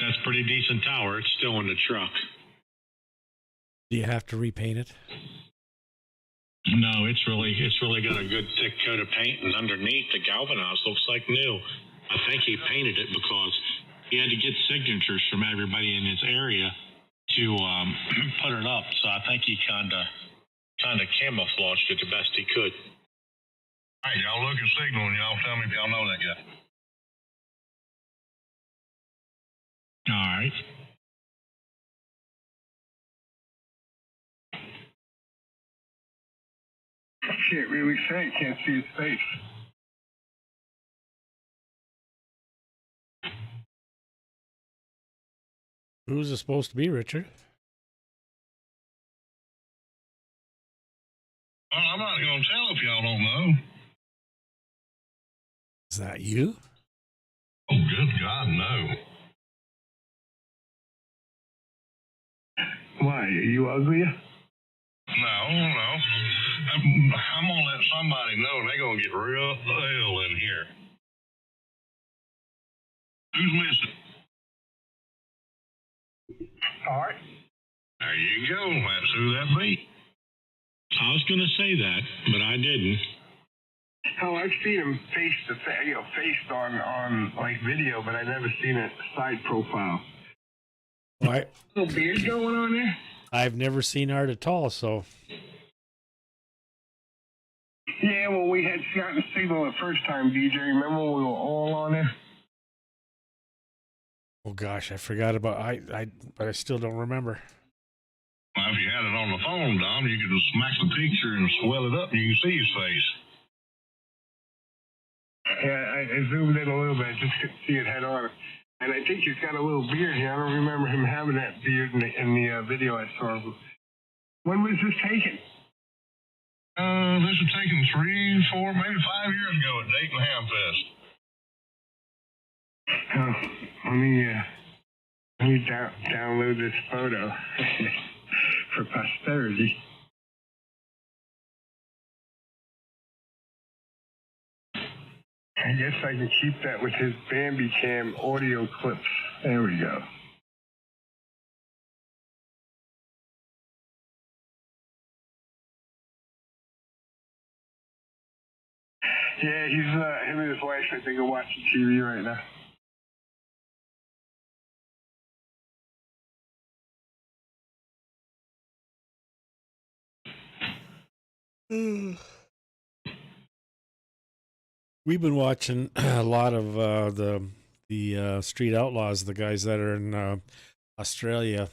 That's pretty decent tower. It's still in the truck. Do you have to repaint it? No, it's really got a good thick coat of paint, and underneath the galvanized looks like new. I think he painted it because he had to get signatures from everybody in his area to put it up. So I think he kind of camouflaged it the best he could. All right, y'all look at signal and y'all tell me if y'all know that guy. All right. Can't really say. Can't see his face. Who's it supposed to be, Richard? Well, I'm not going to tell if y'all don't know. Is that you? Oh, good God, no. Why? Are you ugly? No. I'm going to let somebody know they're going to get real ill in here. Who's missing? All right. There you go. That's who that be. I was going to say that, but I didn't. Oh, I've seen him faced on like video, but I've never seen a side profile. Why? Little beard going on there? I've never seen Art at all, so. Yeah, well, we had gotten a signal the first time, DJ. Remember when we were all on there? Oh gosh, I forgot about but I still don't remember. Well, if you had it on the phone, Dom, you could just smack the picture and swell it up and you can see his face. Yeah, I zoomed in a little bit. I just couldn't see it head on. And I think he's got a little beard here. I don't remember him having that beard in the video I saw. When was this taken? This was taken 3, 4, maybe 5 years ago at Dayton Ham Fest. Oh, let me download this photo for posterity. I guess I can keep that with his Bambi Cam audio clips. There we go. Yeah, he's him and his wife, I think, are watching TV right now. We've been watching a lot of the Street Outlaws, the guys that are in Australia,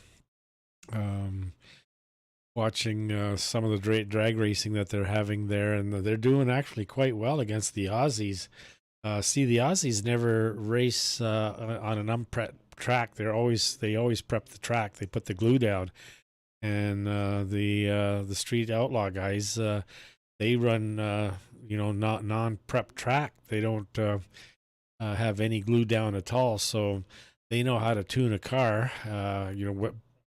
watching some of the drag racing that they're having there, and they're doing actually quite well against the Aussies. See, the Aussies never race on an unprepped track. They always prep the track. They put the glue down, and the Street Outlaw guys, they run not non-prep track. They don't have any glue down at all, so they know how to tune a car.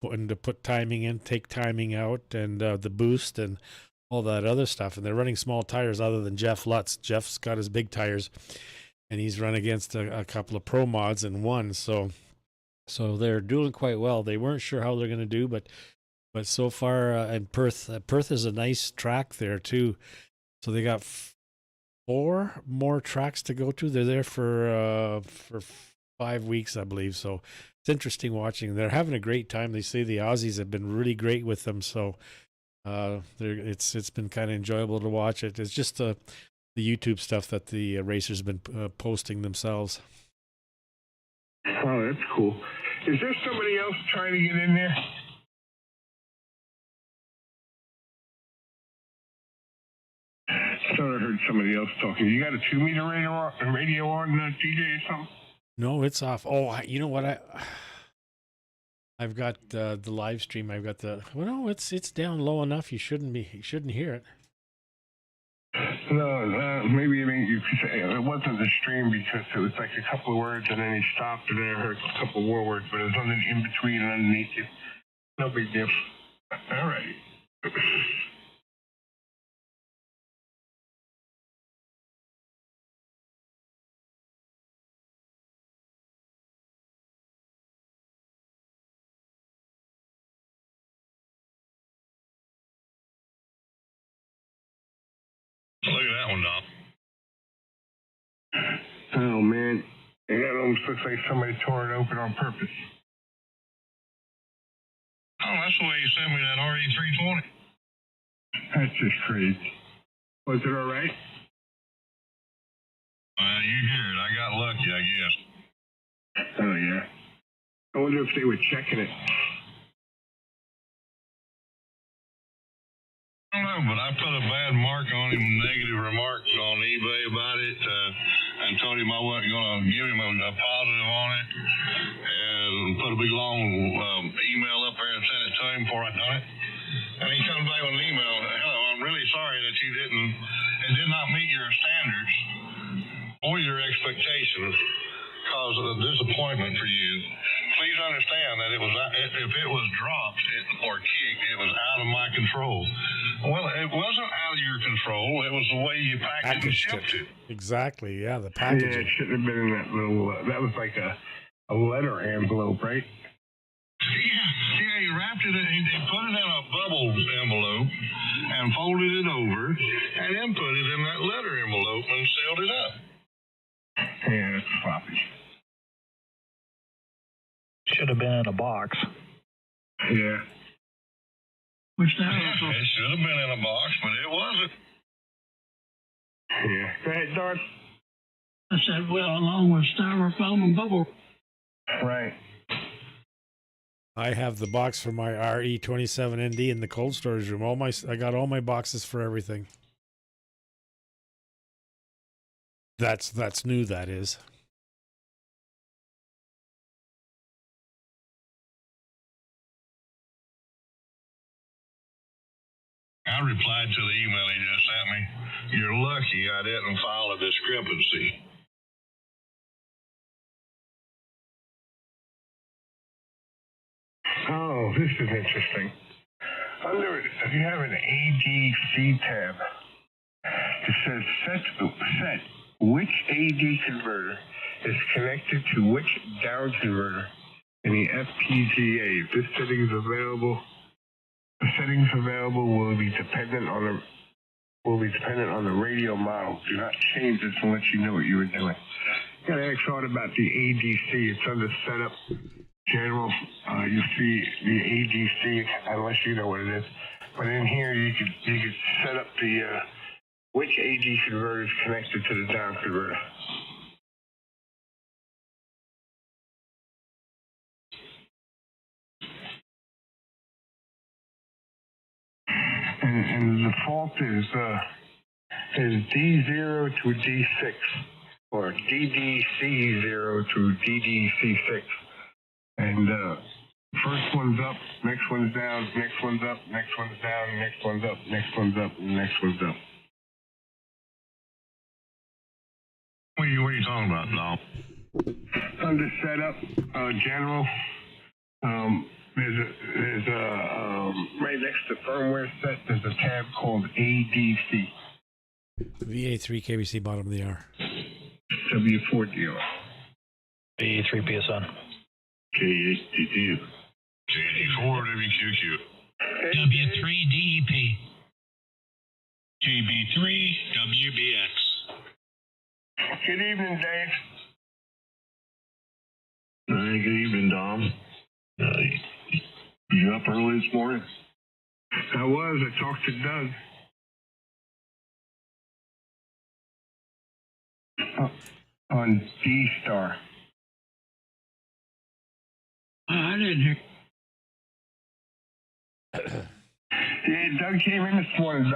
When to put timing in, take timing out, and the boost and all that other stuff. And they're running small tires other than Jeff Lutz. Jeff's got his big tires, and he's run against a couple of pro mods and won. So they're doing quite well. They weren't sure how they're going to do, but so far, and Perth is a nice track there too. So they got 4 more tracks to go to. They're there for 5 weeks, I believe. So it's interesting watching. They're having a great time. They say the Aussies have been really great with them. So it's been kind of enjoyable to watch it. It's just the YouTube stuff that the racers have been posting themselves. Oh, that's cool. Is there somebody else trying to get in there? I thought I heard somebody else talking. You got a 2-meter radio on DJ or something? No, it's off. Oh, you know what? I've got the live stream. I've got it's down low enough. You shouldn't hear it. No, maybe it ain't you. It wasn't the stream because it was like a couple of words and then he stopped and then I heard a couple more words, but it was in between and underneath it. No big deal. All right. Look at that one, Doc. Oh, man. That almost looks like somebody tore it open on purpose. Oh, that's the way you sent me that RE320. That's just crazy. Was it all right? You hear it. I got lucky, I guess. Oh, yeah. I wonder if they were checking it. I don't know, but I put a bad mark on him, negative remarks on eBay about it, and told him I wasn't going to give him a positive on it, and put a big long email up there and sent it to him before I done it. And he comes back with an email, hello, I'm really sorry that it did not meet your standards or your expectations, caused a disappointment for you. Please understand that if it was dropped or kicked, it was out of my control. Well, it wasn't out of your control. It was the way you packaged and shipped it. Exactly, yeah, the packaging. Yeah, it shouldn't have been in that little, that was like a letter envelope, right? Yeah, he wrapped it, he put it in a bubble envelope and folded it over and then put it in that letter envelope and sealed it up. Yeah, that's sloppy. Should have been in a box. Yeah. Which now It should have been in a box, but it wasn't. Yeah. Go ahead, Don. I said, well, along with styrofoam and bubble. Right. I have the box for my RE27ND in the cold storage room. I got all my boxes for everything. That's new, that is. I replied to the email he just sent me. You're lucky I didn't file a discrepancy. Oh, this is interesting. If you have an ADC tab, it says set which AD converter is connected to which down converter in the FPGA. If this setting is available, the settings available will be dependent on the radio model. Do not change this unless you know what you were doing. Got to ask all about the ADC. It's under setup. General, you see the ADC unless you know what it is. But in here you could set up the which AD converter is connected to the down converter. And the default is D0 to D6 or DDC0 to DDC6. And first one's up, next one's down, next one's up, next one's down, next one's up, next one's up, and next one's up. What are you talking about, Dom? Under setup, general, there's a right next to firmware set, there's a tab called ADC. VA3 KBC, bottom of the hour. W4DR. VA3 PSN. K8DD. K84 WQQ. W3 DEP. GB3 WBX. Good evening, Dave. Good evening, Dom. You up early this morning? I was. I talked to Doug. On D-Star. I didn't hear. Yeah, Doug came in this morning,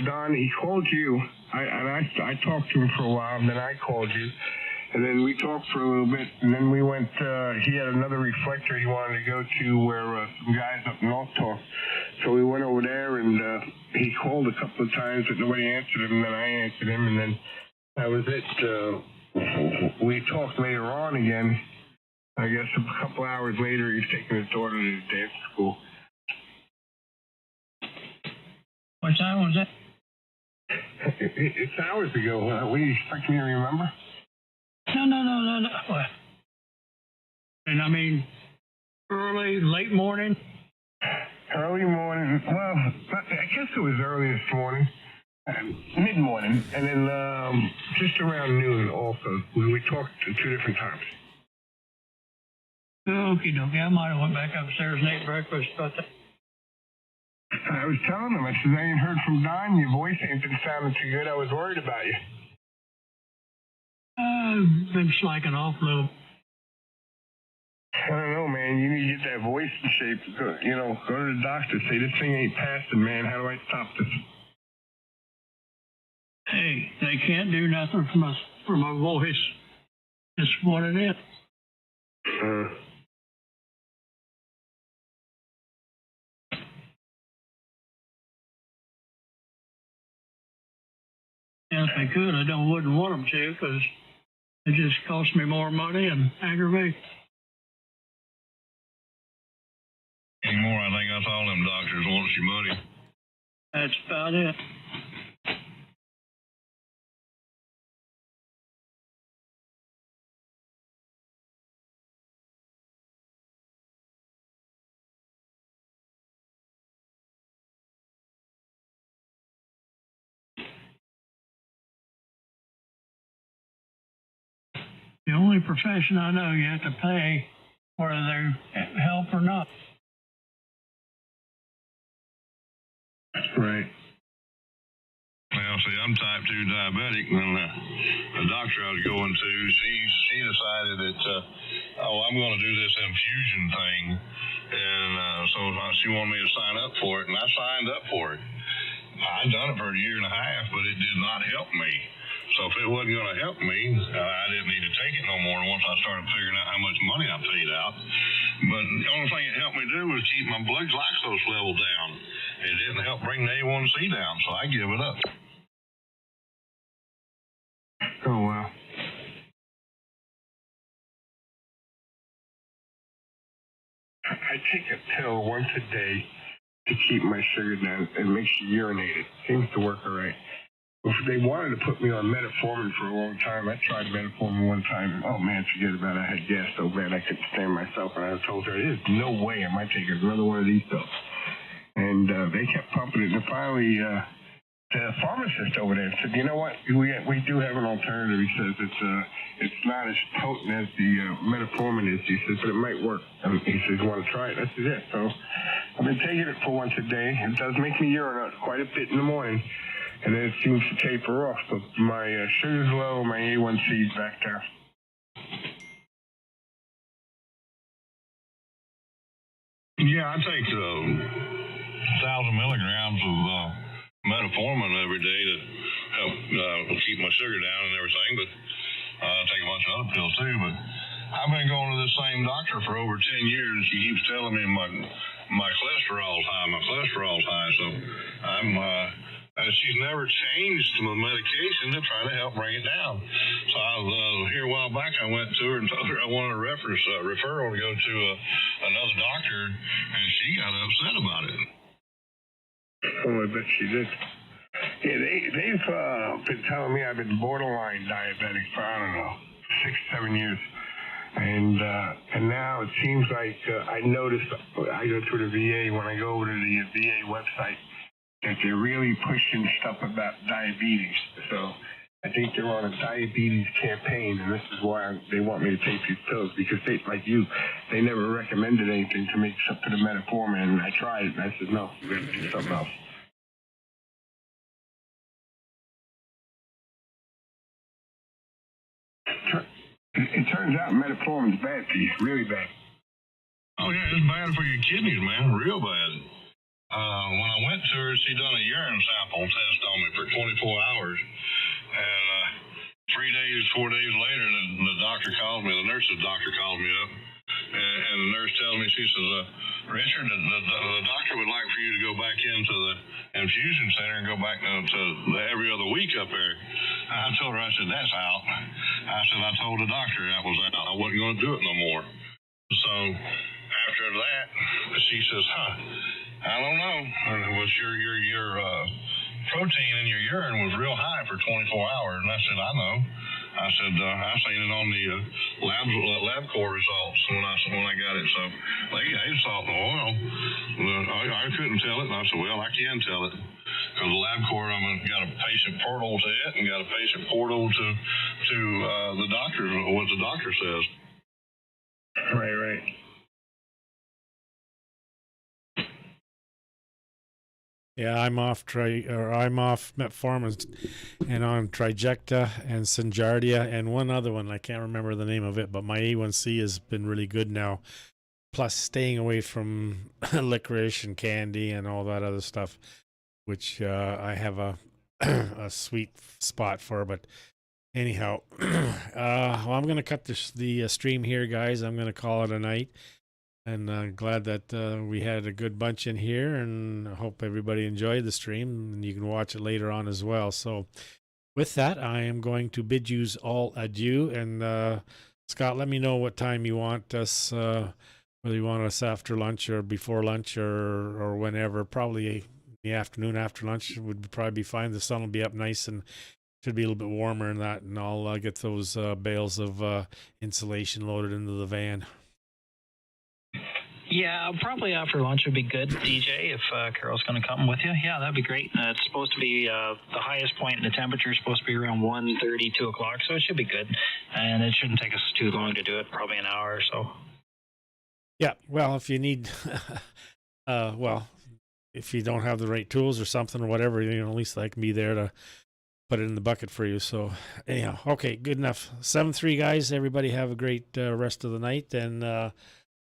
Don. He called you. I talked to him for a while, and then I called you. And then we talked for a little bit, and then we went, he had another reflector he wanted to go to where some guys up north talked. So we went over there, and he called a couple of times, but nobody answered him, and then I answered him, and then that was it. We talked later on again. I guess a couple hours later, he's taking his daughter to his dance school. What time was that? It's hours ago. What do you expect me to remember? No. What? And I mean, early, late morning? Early morning. Well, I guess it was early this morning. Mid-morning. And then just around noon also. We talked 2 different times. Okie dokie. I might have went back upstairs and ate breakfast, but I was telling him, I said, I ain't heard from Don. Your voice ain't been sounding too good. I was worried about you. I've been slacking off a little. I don't know, man. You need to get that voice in shape. Go to the doctor. Say, this thing ain't passing, man. How do I stop this? Hey, they can't do nothing for my voice. It's what it is. And if they could, I wouldn't want them to, because it just costs me more money and aggravate. Anymore, I think that's all them doctors wants your money. That's about it. The only profession I know you have to pay whether they help or not. Right. Well, see, I'm type 2 diabetic, and the doctor I was going to, she decided that, I'm going to do this infusion thing, and so she wanted me to sign up for it, and I signed up for it. I'd done it for a year and a half, but it did not help me. So if it wasn't going to help me, I didn't need to take it no more once I started figuring out how much money I paid out. But the only thing it helped me do was keep my blood glucose level down. It didn't help bring the A1C down, so I give it up. Oh, wow. I take a pill once a day to keep my sugar down. It makes you urinate. It seems to work all right. They wanted to put me on metformin for a long time. I tried metformin one time, and oh man, forget about it. I had gas so bad I couldn't stand myself, and I told her, there's no way I might take another one of these pills. And they kept pumping it, and finally the pharmacist over there said, you know what, we do have an alternative. He says it's not as potent as the metformin is. He says, but it might work. And he says, you want to try it? I said, yeah. So I've been taking it for once a day. It does make me urinate quite a bit in the morning. And then it seems to taper off. But my sugar's low, my A1C's back there. Yeah, I take 1,000 milligrams of metformin every day to help keep my sugar down and everything. But I take a bunch of other pills too. But I've been going to the same doctor for over 10 years. She keeps telling me my cholesterol's high. My cholesterol's high. So she's never changed my medication to try to help bring it down. So here a while back, I went to her and told her I wanted a referral to go to another doctor, and she got upset about it. Oh, I bet she did. Yeah, they've been telling me I've been borderline diabetic for, I don't know, 6-7 years. And now it seems like I noticed, I go to the VA, when I go over to the VA website, that they're really pushing stuff about diabetes. So I think they're on a diabetes campaign, and this is why they want me to take these pills, because they, like you, they never recommended anything to me except for the metformin, and I tried it, and I said, no, we have to do something else. It turns out metformin's bad for you, really bad. Oh, yeah, it's bad for your kidneys, man, real bad. When I went to her, she done a urine sample test on me for 24 hours. And 4 days later, the doctor calls me, the nurse's doctor calls me up. And the nurse tells me, she says, Richard, the doctor would like for you to go back into the infusion center and go back to the every other week up there. I told her, I said, that's out. I said, I told the doctor that was out. I wasn't going to do it no more. So after that, she says, I don't know. Was your protein in your urine was real high for 24 hours. And I said, I know. I said, I seen it on the LabCorp results when I got it. So they saw the oil. I couldn't tell it. And I said, well, I can tell it. Because the LabCorp, got a patient portal to it and got a patient portal to the doctor, what the doctor says. Right. Yeah, I'm off metformin and on Trajecta and Synjardia and one other one. I can't remember the name of it, but my A1C has been really good now. Plus staying away from licorice and candy and all that other stuff, which I have a sweet spot for. But anyhow, well, I'm going to cut the stream here, guys. I'm going to call it a night. And glad that we had a good bunch in here, and I hope everybody enjoyed the stream, and you can watch it later on as well. So with that, I am going to bid you all adieu. And Scott, let me know what time you want us, whether you want us after lunch or before lunch or whenever. Probably in the afternoon after lunch would probably be fine. The sun will be up nice and should be a little bit warmer and that, and I'll get those bales of insulation loaded into the van. Yeah, probably after lunch would be good, DJ, if Carol's going to come with you. Yeah, that'd be great. It's supposed to be the highest point in the temperature is supposed to be around 1:30, 2 o'clock, so it should be good. And it shouldn't take us too long to do it, probably an hour or so. Yeah, well, if you need, if you don't have the right tools or something or whatever, at least I can be there to put it in the bucket for you. So anyhow, okay, good enough. 7-3, guys. Everybody have a great rest of the night, and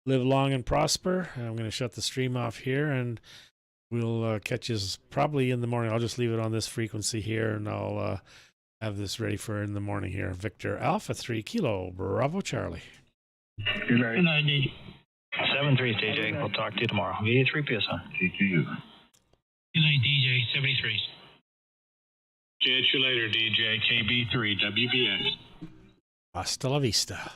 live long and prosper. I'm going to shut the stream off here, and we'll catch you probably in the morning. I'll just leave it on this frequency here, and I'll have this ready for in the morning here. Victor Alpha 3 Kilo Bravo Charlie. Good night. Good night, DJ. 7-3, DJ. We'll talk to you tomorrow. VA3 PSN. Take you. Good night, DJ. 73. Catch you later, DJ. KB3 WBX. Hasta la vista.